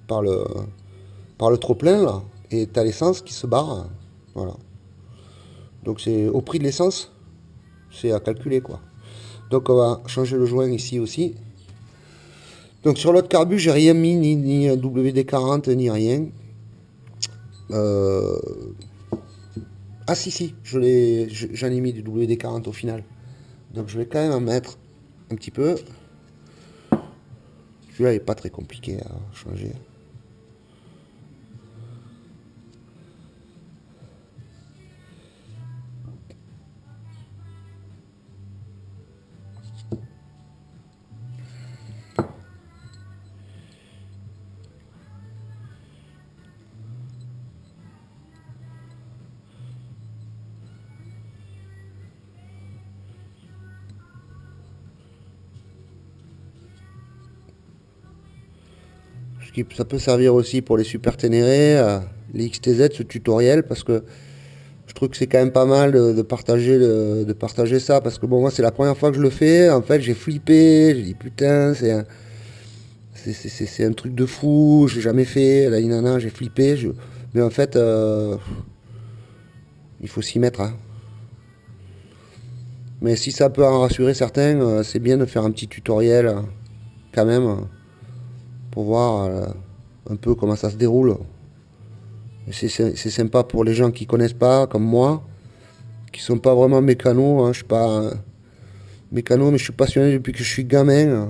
S2: par le trop-plein, là. Et t'as l'essence qui se barre, hein. Voilà. Donc c'est au prix de l'essence, c'est à calculer, quoi. Donc on va changer le joint ici aussi. Donc sur l'autre carbu, j'ai rien mis, ni WD-40, ni rien. Ah si, j'en ai mis du WD-40 au final. Donc je vais quand même en mettre un petit peu. Celui-là n'est pas très compliqué à changer. Ça peut servir aussi pour les super ténérés, les XTZ, ce tutoriel, parce que je trouve que c'est quand même pas mal de partager ça, parce que bon, moi c'est la première fois que je le fais, en fait j'ai flippé, j'ai dit putain, c'est un truc de fou, j'ai jamais fait, la inana, j'ai flippé, mais en fait, il faut s'y mettre, hein. Mais si ça peut en rassurer certains, c'est bien de faire un petit tutoriel, quand même, pour voir un peu comment ça se déroule. C'est sympa pour les gens qui connaissent pas, comme moi, qui sont pas vraiment mécanos, hein. Je suis pas mécano, mais je suis passionné depuis que je suis gamin.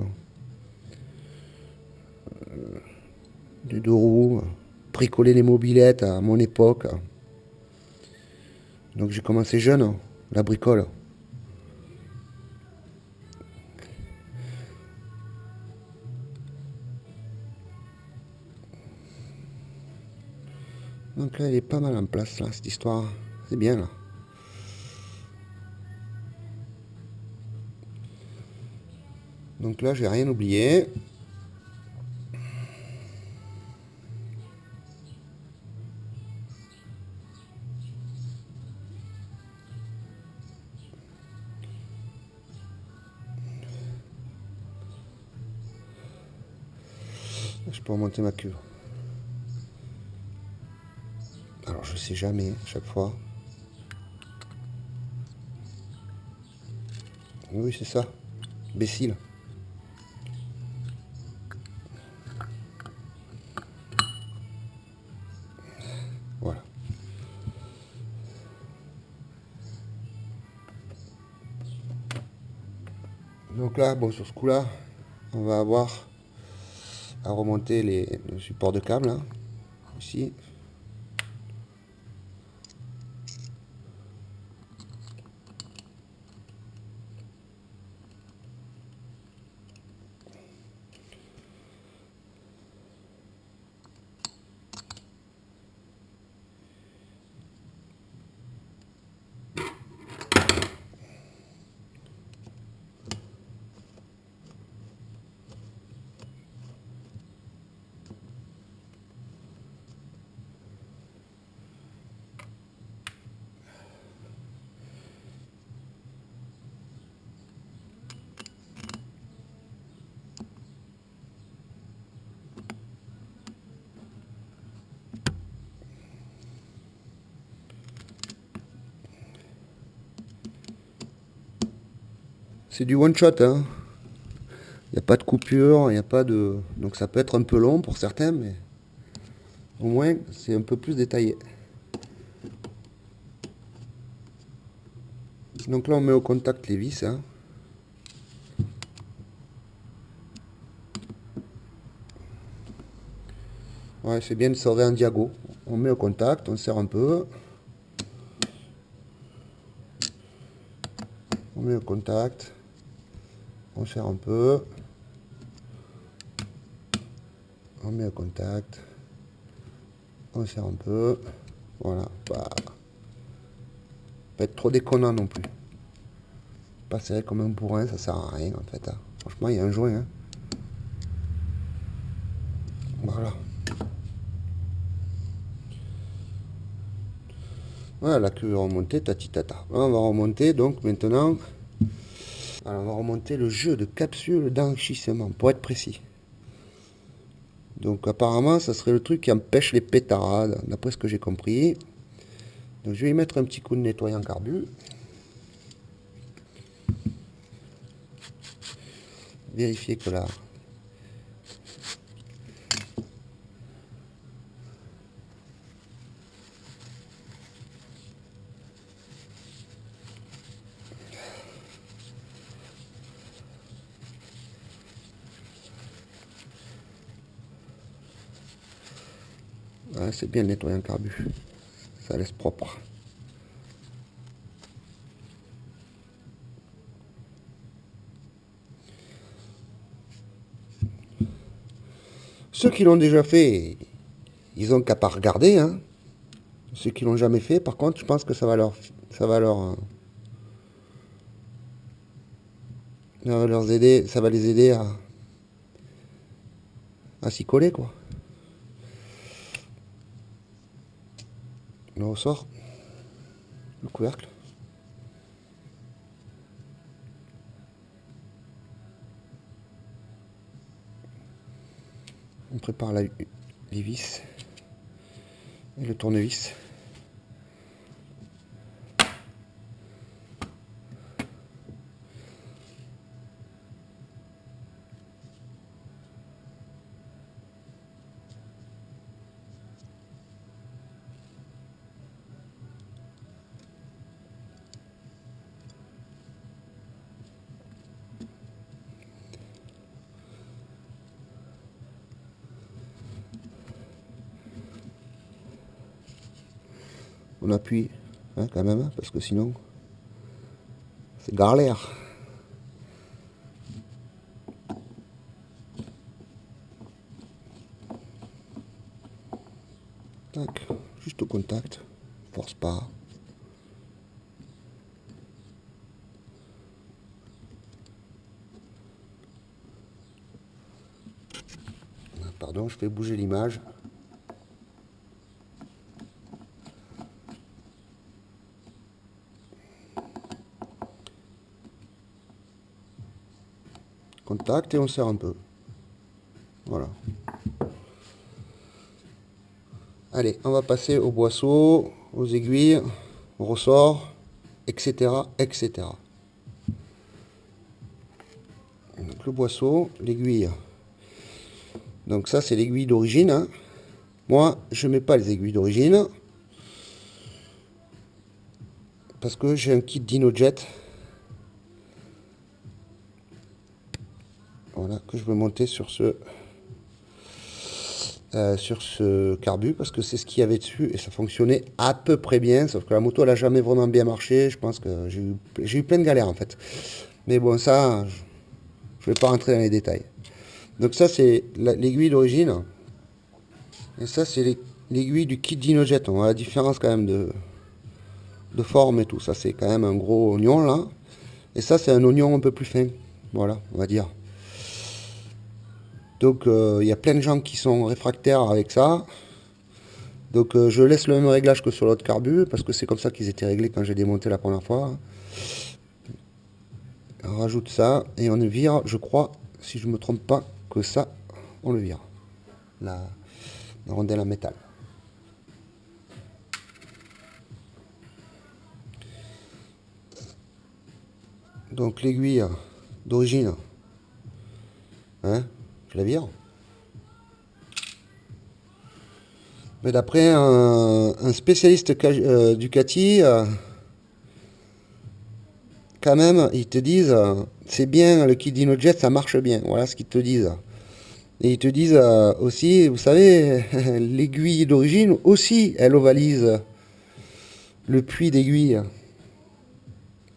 S2: Du deux roues, bricoler les mobylettes à mon époque. Donc j'ai commencé jeune, la bricole. Donc là, elle est pas mal en place, là, cette histoire. C'est bien, là. Donc là, j'ai rien oublié. Je peux remonter ma cuve. Alors je sais jamais, chaque fois. Oui, c'est ça. Imbécile. Voilà. Donc là, bon, sur ce coup-là, on va avoir à remonter le support de câble, hein, ici. C'est du one shot, hein. Il n'y a pas de coupure, il n'y a pas de... Donc ça peut être un peu long pour certains, mais au moins c'est un peu plus détaillé. Donc là on met au contact les vis, hein. Ouais, c'est bien de serrer en diago. On met au contact, on serre un peu. On met au contact. On serre un peu. On met au contact. On serre un peu. Voilà. Pas être trop déconnant non plus. Pas serré comme un bourrin, ça sert à rien en fait, hein. Franchement, il y a un joint, hein. Voilà. Voilà, la queue est remontée, tati tata. Là, on va remonter donc maintenant. Alors, on va remonter le jeu de capsule d'enrichissement, pour être précis. Donc apparemment, ça serait le truc qui empêche les pétarades, d'après ce que j'ai compris. Donc je vais y mettre un petit coup de nettoyant carbu. Vérifier que là... Ouais, c'est bien le nettoyant carbu. Ça laisse propre. Ceux qui l'ont déjà fait, ils ont qu'à pas regarder, hein. Ceux qui l'ont jamais fait, par contre, je pense que ça va leur aider, ça va les aider à s'y coller, quoi. Le ressort, le couvercle. On prépare les vis et le tournevis. On appuie, hein, quand même, parce que sinon, c'est galère. Tac, juste au contact, force pas. Pardon, je fais bouger l'image. Contact et on serre un peu. Voilà. Allez, on va passer au boisseau, aux aiguilles, au ressort, etc. etc. Donc le boisseau, l'aiguille. Donc ça c'est l'aiguille d'origine. Hein. Moi je mets pas les aiguilles d'origine. Parce que j'ai un kit DinoJet. Voilà, que je veux monter sur ce carbu, parce que c'est ce qu'il y avait dessus et ça fonctionnait à peu près bien, sauf que la moto elle a jamais vraiment bien marché. Je pense que j'ai eu plein de galères en fait. Mais bon, ça, je vais pas rentrer dans les détails. Donc ça c'est l'aiguille d'origine. Et ça c'est l'aiguille du kit DinoJet. On voit la différence quand même de forme et tout. Ça c'est quand même un gros oignon là. Et ça c'est un oignon un peu plus fin. Voilà, on va dire. Donc il y a plein de gens qui sont réfractaires avec ça. Donc je laisse le même réglage que sur l'autre carbu, parce que c'est comme ça qu'ils étaient réglés quand j'ai démonté la première fois. On rajoute ça et on vire, je crois, si je ne me trompe pas, que ça, on le vire. La rondelle en métal. Donc l'aiguille d'origine, hein, je la vire. Mais d'après un spécialiste Ducati, quand même, ils te disent, c'est bien, le kit DinoJet, ça marche bien. Voilà ce qu'ils te disent. Et ils te disent aussi, vous savez, l'aiguille d'origine aussi, elle ovalise le puits d'aiguille.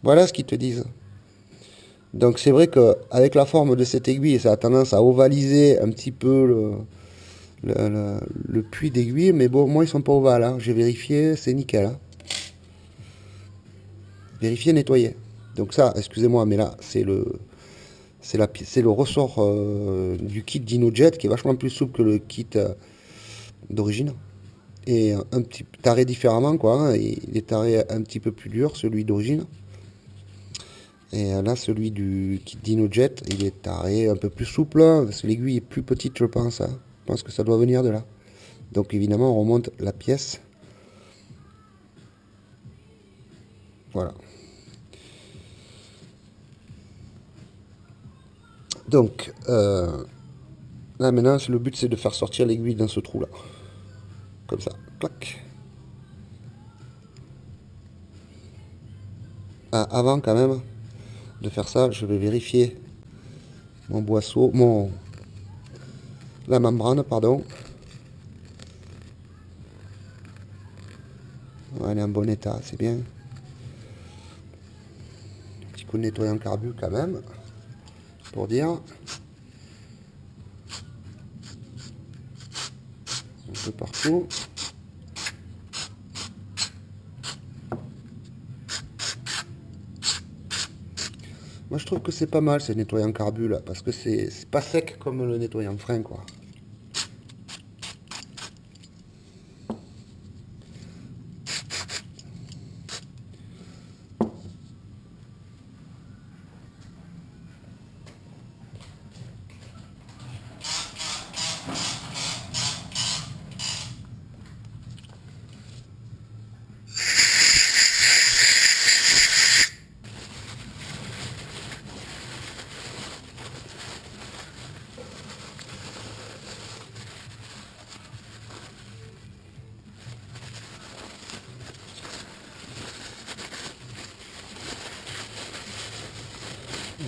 S2: Voilà ce qu'ils te disent. Donc c'est vrai qu'avec la forme de cette aiguille, ça a tendance à ovaliser un petit peu le puits d'aiguille. Mais bon, moi, ils sont pas ovales. Hein. J'ai vérifié, c'est nickel. Hein. Vérifier, nettoyer. Donc ça, excusez-moi, mais là, c'est le ressort du kit DinoJet qui est vachement plus souple que le kit d'origine. Et un petit taré différemment, quoi. Hein. Il est taré un petit peu plus dur, celui d'origine. Et là, celui du kit DinoJet, il est taré un peu plus souple, hein, parce que l'aiguille est plus petite, je pense. Hein. Je pense que ça doit venir de là. Donc évidemment, on remonte la pièce. Voilà. Donc, là maintenant, le but c'est de faire sortir l'aiguille dans ce trou là. Comme ça, clac. Ah, avant quand même de faire ça, je vais vérifier mon boisseau, la membrane, pardon. Elle est en bon état, c'est bien. Un petit coup de nettoyant carbu quand même, pour dire. Un peu partout. Moi je trouve que c'est pas mal ce nettoyant carbu là, parce que c'est pas sec comme le nettoyant frein quoi.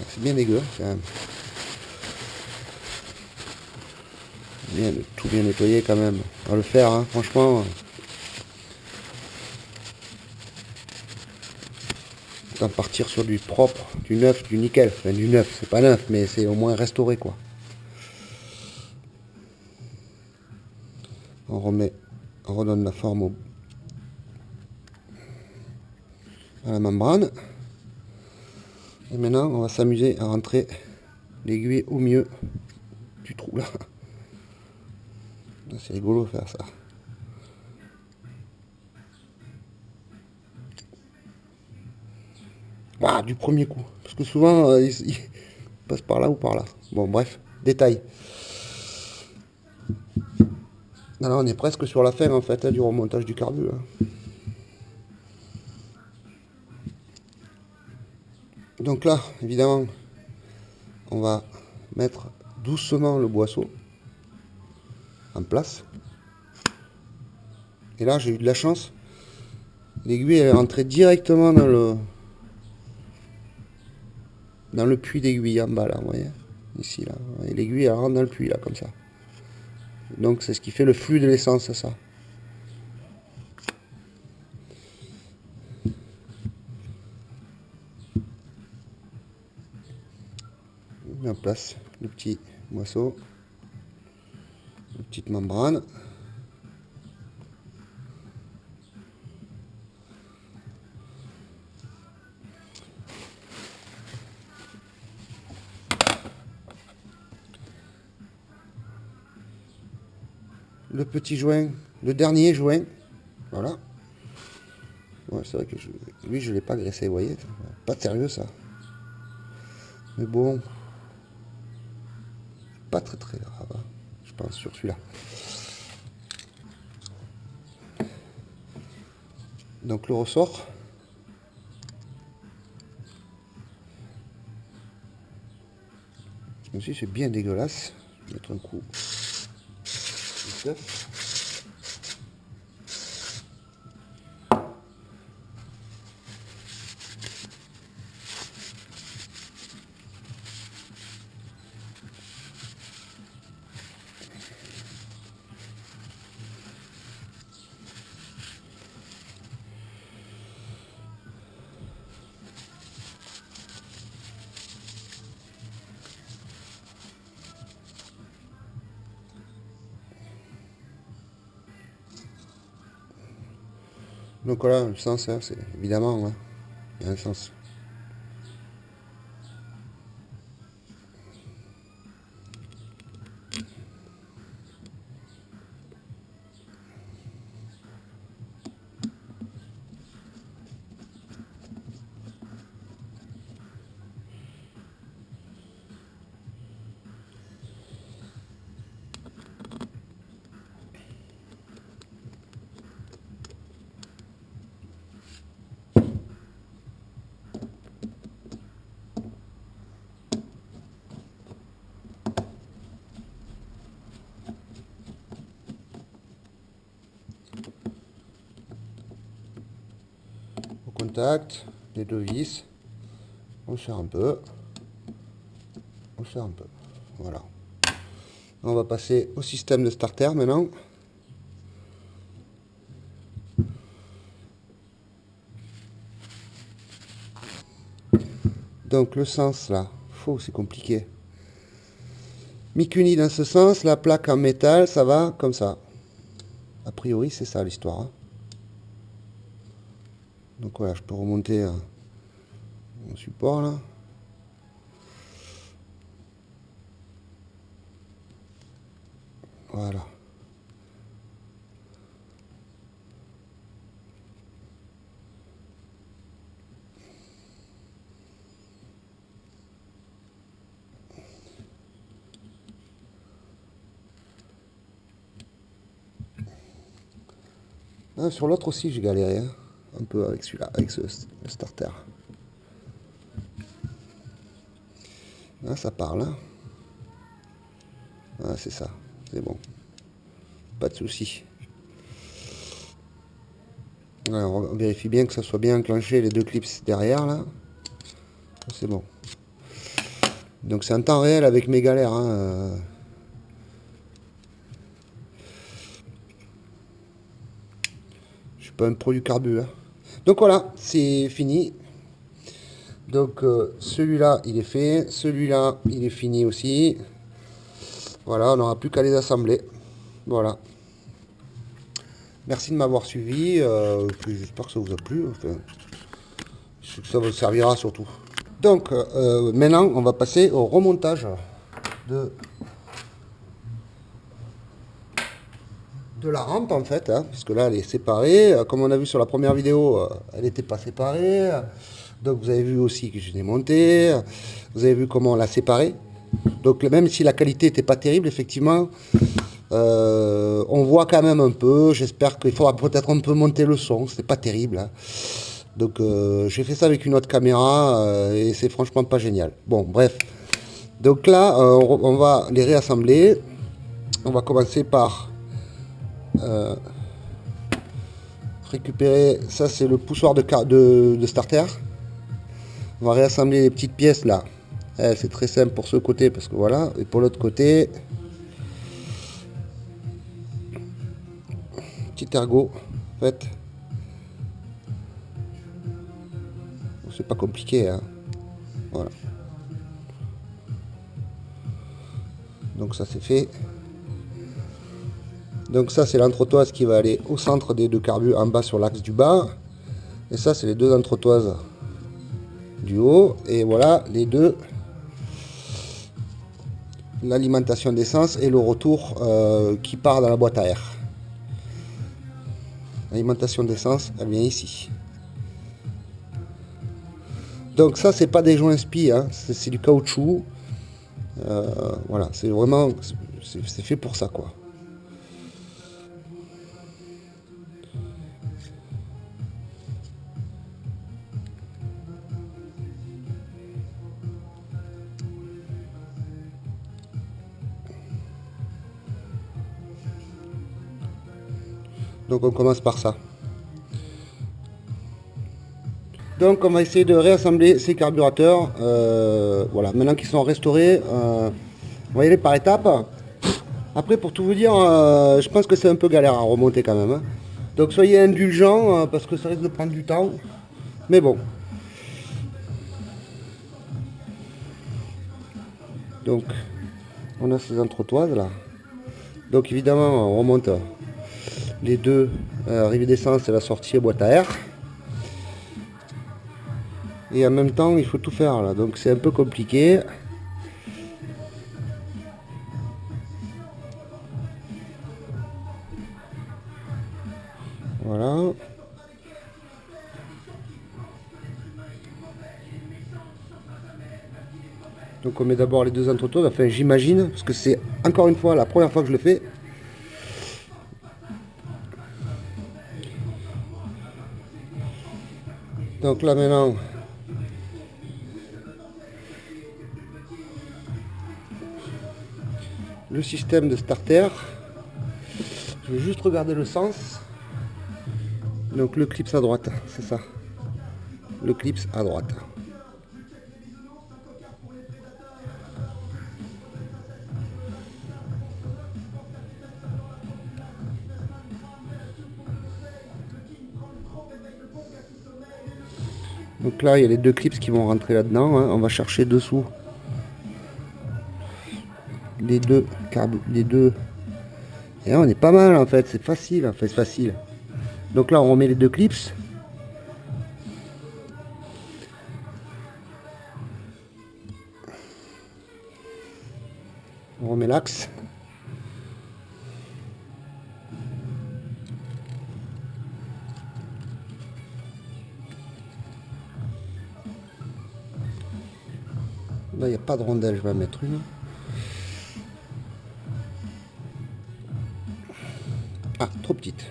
S2: C'est bien dégueu quand même. Bien, tout bien nettoyer quand même. On va le faire, hein, franchement. Autant partir sur du propre, du neuf, du nickel. Enfin, du neuf, c'est pas neuf, mais c'est au moins restauré quoi. On redonne la forme à la membrane. Et maintenant, on va s'amuser à rentrer l'aiguille au milieu du trou là. C'est rigolo de faire ça. Ah, du premier coup. Parce que souvent, il passe par là ou par là. Bon, bref, détail. Alors on est presque sur la fin en fait du remontage du carbu. Donc là, évidemment, on va mettre doucement le boisseau en place. Et là, j'ai eu de la chance. L'aiguille est rentrée directement dans le puits d'aiguille en bas là, vous voyez, ici là. Et l'aiguille elle rentre dans le puits là, comme ça. Donc c'est ce qui fait le flux de l'essence, ça. On met en place le petit boisseau, la petite membrane. Le petit joint, le dernier joint, voilà. Ouais, c'est vrai que lui je l'ai pas graissé, vous voyez, pas sérieux ça. Mais bon, pas très grave, hein, je pense sur celui-là. Donc le ressort. Aussi c'est bien dégueulasse. Je vais mettre un coup. Donc voilà, le sens, hein, c'est évidemment, hein, il y a un sens. Contact, les deux vis, on serre un peu, voilà. On va passer au système de starter maintenant. Donc le sens là, c'est compliqué. Mikuni dans ce sens, la plaque en métal, ça va comme ça. A priori c'est ça l'histoire. Hein. Donc voilà, je peux remonter mon support là. Voilà. Ah, sur l'autre aussi j'ai galéré hein, un peu avec celui-là, avec ce starter. Là ça parle. Hein. Ah, c'est ça, c'est bon. Pas de souci. Alors on vérifie bien que ça soit bien enclenché les deux clips derrière là. C'est bon. Donc c'est en temps réel avec mes galères. Hein. Je suis pas un pro du carbu. Hein. Donc voilà, c'est fini. Donc celui-là il est fait, celui-là il est fini aussi. Voilà, on n'aura plus qu'à les assembler. Voilà. Merci de m'avoir suivi. J'espère que ça vous a plu. Enfin, ça vous servira surtout. Donc maintenant on va passer au remontage de la rampe en fait, hein, puisque là elle est séparée. Comme on a vu sur la première vidéo, elle n'était pas séparée. Donc vous avez vu aussi que je l'ai monté. Vous avez vu comment on l'a séparée. Donc même si la qualité n'était pas terrible, effectivement, On voit quand même un peu. J'espère qu'il faudra peut-être un peu monter le son. C'est pas terrible, hein. Donc j'ai fait ça avec une autre caméra et c'est franchement pas génial. Bon, bref. Donc là, on va les réassembler. On va commencer par récupérer. Ça, c'est le poussoir de starter. On va réassembler les petites pièces là. C'est très simple pour ce côté parce que voilà. Et pour l'autre côté, petit ergot. En fait, c'est pas compliqué, hein. Voilà. Donc ça c'est fait. Donc ça c'est l'entretoise qui va aller au centre des deux carbus en bas sur l'axe du bas. Et ça c'est les deux entretoises du haut. Et voilà les deux. L'alimentation d'essence et le retour qui part dans la boîte à air. L'alimentation d'essence, elle vient ici. Donc ça c'est pas des joints spi, hein, c'est du caoutchouc. Voilà, c'est vraiment, c'est fait pour ça quoi. Donc on commence par ça. Donc on va essayer de réassembler ces carburateurs. Voilà, maintenant qu'ils sont restaurés, on va y aller par étapes. Après pour tout vous dire, je pense que c'est un peu galère à remonter quand même, hein. Donc soyez indulgents parce que ça risque de prendre du temps. Mais bon. Donc on a ces entretoises là. Donc évidemment on remonte les deux arrivées d'essence et la sortie boîte à air. Et en même temps il faut tout faire là, donc c'est un peu compliqué. Voilà. Donc on met d'abord les deux entretoises, enfin j'imagine, parce que c'est encore une fois la première fois que je le fais. Donc là maintenant, le système de starter, je vais juste regarder le sens. Donc le clips à droite, c'est ça. Le clips à droite. Donc là, il y a les deux clips qui vont rentrer là-dedans, hein. On va chercher dessous les deux câbles, les deux. Et là, on est pas mal en fait, c'est facile, en fait, c'est facile. Donc là, on remet les deux clips. On remet l'axe. Là, il n'y a pas de rondelle, je vais en mettre une. Ah, trop petite.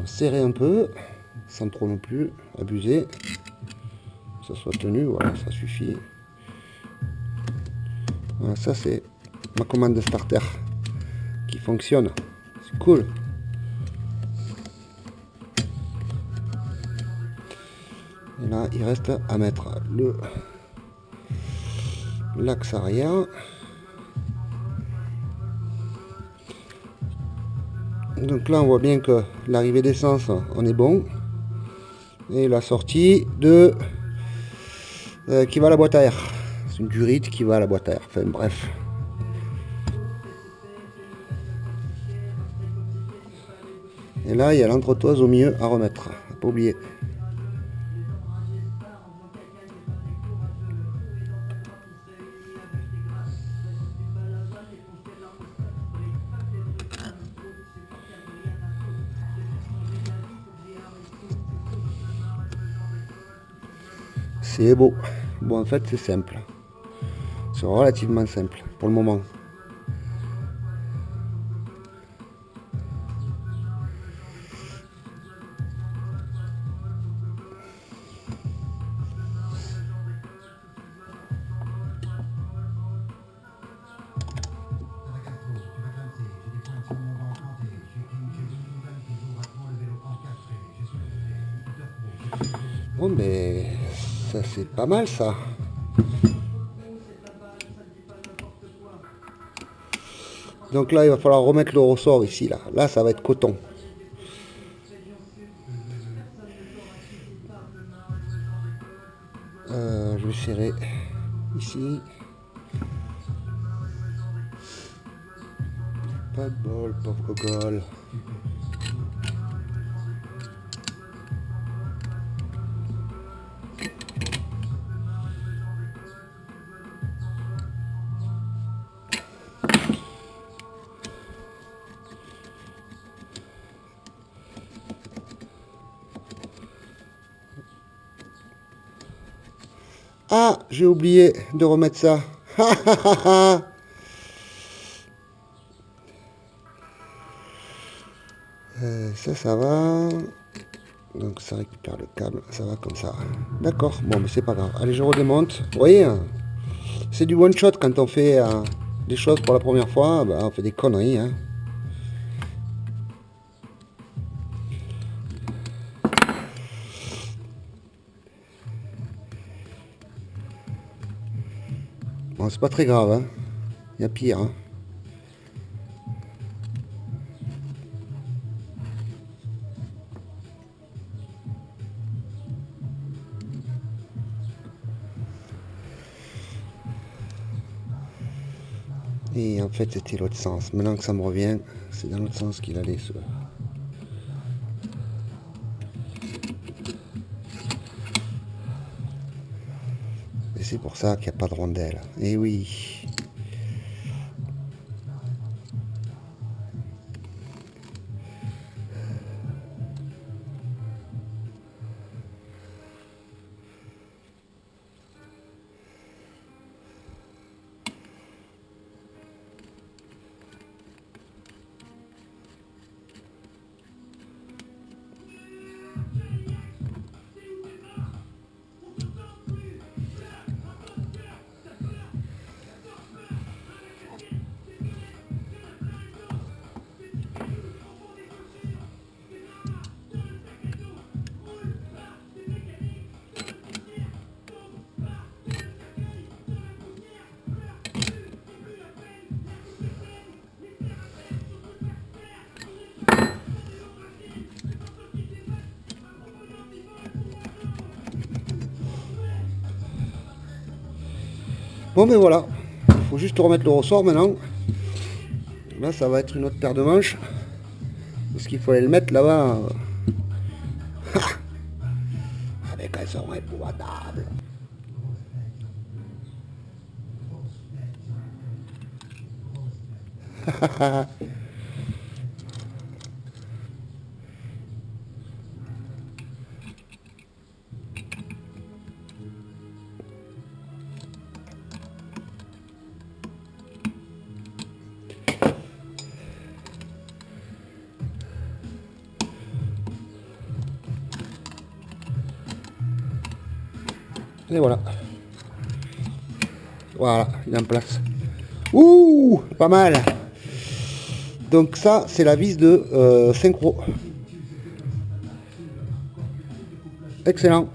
S2: Serrer un peu, sans trop non plus abuser, que ça soit tenu, voilà, ça suffit. Voilà, ça c'est ma commande de starter qui fonctionne, c'est cool. Et là il reste à mettre l'axe arrière. Donc là on voit bien que l'arrivée d'essence on est bon, et la sortie qui va à la boîte à air, c'est une durite qui va à la boîte à air, enfin bref. Et là, il y a l'entretoise au milieu à remettre. Pas oublier. C'est beau. Bon, en fait, c'est simple. C'est relativement simple pour le moment. Bon, mais ça c'est pas mal ça. Donc là, il va falloir remettre le ressort ici, là. Là, ça va être coton. Je vais serrer ici. Pas de bol, pauvre gogol. Ah, j'ai oublié de remettre ça. Ça va. Donc ça récupère le câble, ça va comme ça. D'accord, bon, mais c'est pas grave. Allez, je redémonte. Vous voyez, c'est du one shot quand on fait des choses pour la première fois. Bah, on fait des conneries. Hein. Bon, c'est pas très grave. Hein. Il y a pire. Hein. Et en fait, c'était l'autre sens. Maintenant que ça me revient, c'est dans l'autre sens qu'il allait. Et c'est pour ça qu'il n'y a pas de rondelle. Et oui. Bon, mais voilà. Il faut juste remettre le ressort maintenant. Là, ça va être une autre paire de manches. Parce qu'il faut aller le mettre là-bas. Avec un son épouvantable. Et voilà. Voilà, il est en place. Ouh, pas mal. Donc ça, c'est la vis de synchro. Excellent.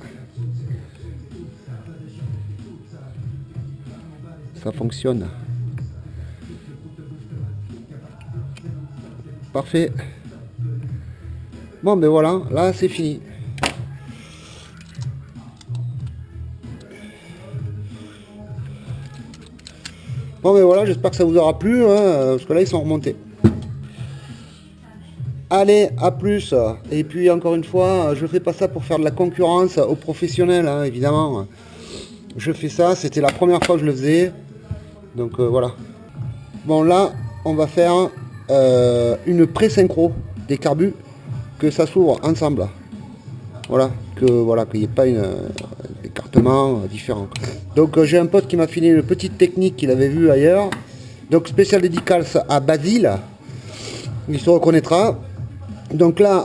S2: Ça fonctionne. Parfait. Bon, ben voilà, là c'est fini. Bon, ben voilà, j'espère que ça vous aura plu, hein, parce que là ils sont remontés.
S1: Allez, à plus. Et puis encore une fois, je fais pas ça pour faire de la concurrence aux professionnels, hein, évidemment. Je fais ça, c'était la première fois que je le faisais. Donc voilà. Bon là, on va faire une pré-synchro des carbus, que ça s'ouvre ensemble. Voilà, qu'il n'y ait pas un écartement différent. Donc j'ai un pote qui m'a filé une petite technique qu'il avait vue ailleurs. Donc spécial dédicace à Basile. Il se reconnaîtra. Donc là,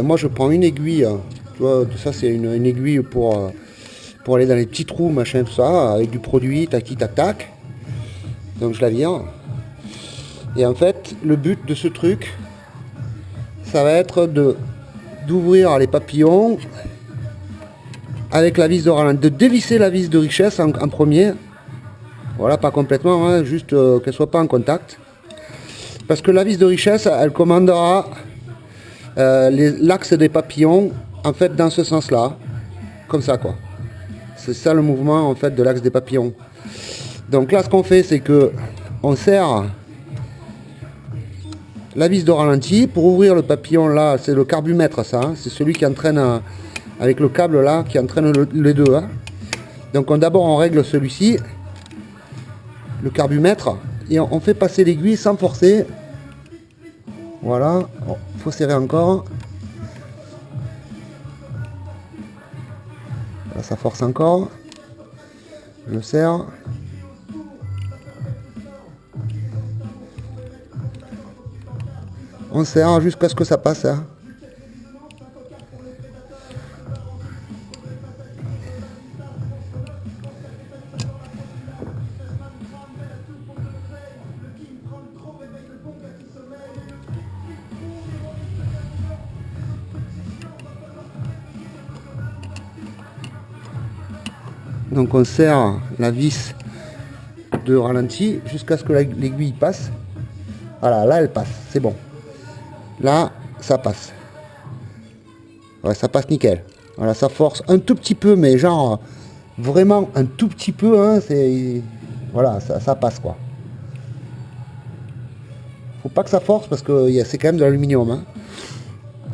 S1: moi je prends une aiguille, tu vois, ça c'est une aiguille pour aller dans les petits trous, machin, tout ça, avec du produit, tac, tac, tac. Donc je la vire. Et en fait, le but de ce truc, ça va être d'ouvrir les papillons avec la vis de ralenti, de dévisser la vis de richesse en premier. Voilà, pas complètement, hein, juste qu'elle soit pas en contact. Parce que la vis de richesse, elle commandera l'axe des papillons en fait dans ce sens là, comme ça quoi. C'est ça le mouvement en fait de l'axe des papillons. Donc là ce qu'on fait c'est que on serre la vis de ralenti pour ouvrir le papillon là, c'est le carbumètre ça, hein, c'est celui qui entraîne avec le câble là qui entraîne les deux. Hein. Donc d'abord on règle celui-ci, le carbumètre, et on fait passer l'aiguille sans forcer. Voilà, bon, faut serrer encore. Là, ça force encore. Je le serre. On serre jusqu'à ce que ça passe. Hein. Donc on serre la vis de ralenti jusqu'à ce que l'aiguille passe. Voilà, là elle passe, c'est bon. Là, ça passe. Ouais, ça passe nickel. Voilà, ça force un tout petit peu, mais genre vraiment un tout petit peu. Hein, voilà, ça passe quoi. Faut pas que ça force parce que c'est quand même de l'aluminium. Hein.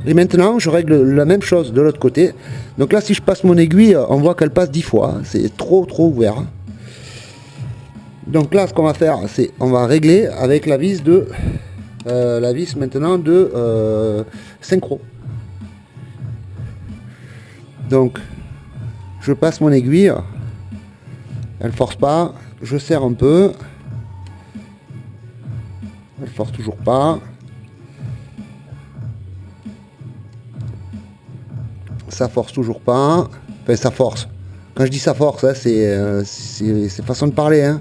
S1: Et maintenant, je règle la même chose de l'autre côté. Donc là, si je passe mon aiguille, on voit qu'elle passe 10 fois. C'est trop ouvert. Donc là, ce qu'on va faire, c'est on va régler avec la vis maintenant de synchro. Donc, je passe mon aiguille. Elle force pas. Je serre un peu. Elle force toujours pas. Ça force toujours pas. Enfin, ça force. Quand je dis ça force, hein, c'est façon de parler. Hein.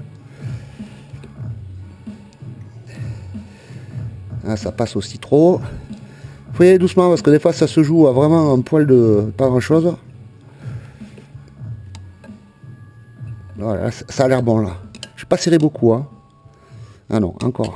S1: Ah, ça passe aussi trop. Faut y aller doucement parce que des fois ça se joue à vraiment un poil de pas grand chose. Voilà, ça a l'air bon là. Je vais pas serrer beaucoup. Hein. Ah non, encore.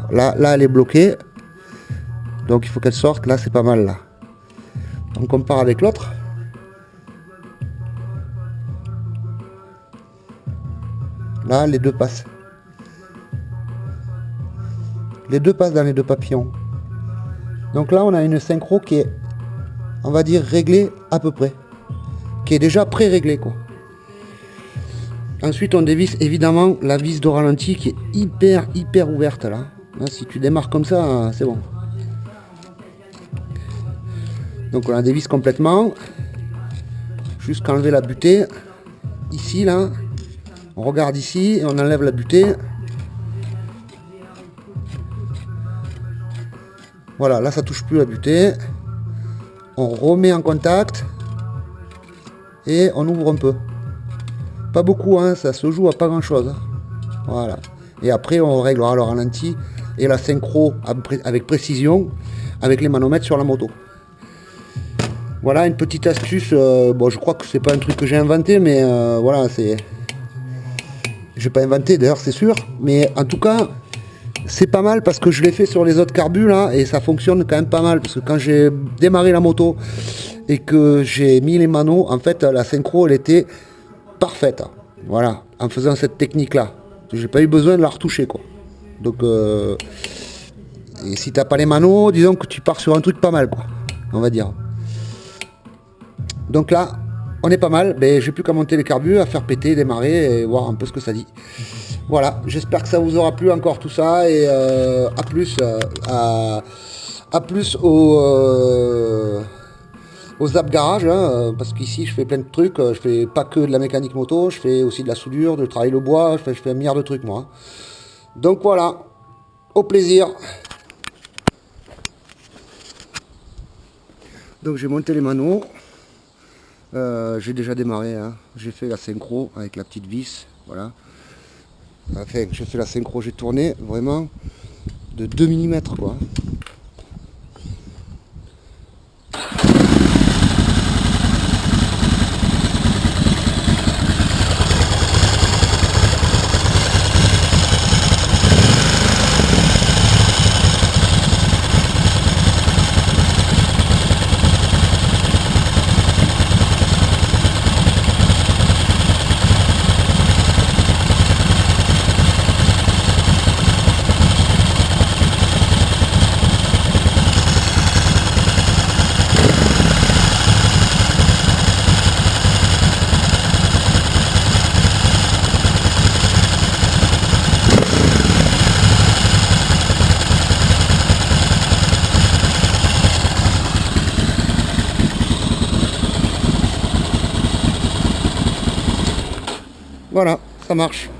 S1: Voilà, là elle est bloquée. Donc il faut qu'elle sorte. Là c'est pas mal là. On compare avec l'autre. Là les deux passent. Les deux passent dans les deux papillons. Donc là on a une synchro qui est, on va dire, réglée à peu près. Qui est déjà pré-réglée quoi. Ensuite on dévisse évidemment la vis de ralenti qui est hyper ouverte là. Là si tu démarres comme ça, c'est bon. Donc on la dévisse complètement. Jusqu'à enlever la butée. Ici là. On regarde ici et on enlève la butée. Voilà, là ça touche plus la butée. On remet en contact. Et on ouvre un peu. Pas beaucoup, hein, ça se joue à pas grand chose. Voilà. Et après, on réglera le ralenti et la synchro avec précision avec les manomètres sur la moto. Voilà une petite astuce. Bon, je crois que c'est pas un truc que j'ai inventé, mais voilà, c'est j'ai pas inventé d'ailleurs, c'est sûr. Mais en tout cas, c'est pas mal parce que je l'ai fait sur les autres carbus là et ça fonctionne quand même pas mal. Parce que quand j'ai démarré la moto et que j'ai mis les manos, en fait, la synchro elle était parfaite. Voilà, en faisant cette technique là. J'ai pas eu besoin de la retoucher quoi. Donc, et si t'as pas les manos, disons que tu pars sur un truc pas mal quoi, on va dire. Donc là, on est pas mal, mais j'ai plus qu'à monter les carbus, à faire péter, démarrer et voir un peu ce que ça dit. Voilà, j'espère que ça vous aura plu encore tout ça et à plus au Zap Garage, hein, parce qu'ici je fais plein de trucs, je fais pas que de la mécanique moto, je fais aussi de la soudure, de travailler le bois, je fais un milliard de trucs moi. Donc voilà, au plaisir. Donc j'ai monté les manos, j'ai déjà démarré, hein. J'ai fait la synchro avec la petite vis, voilà. Enfin, j'ai fait la synchro, j'ai tourné vraiment de 2 mm quoi. Voilà, ça marche.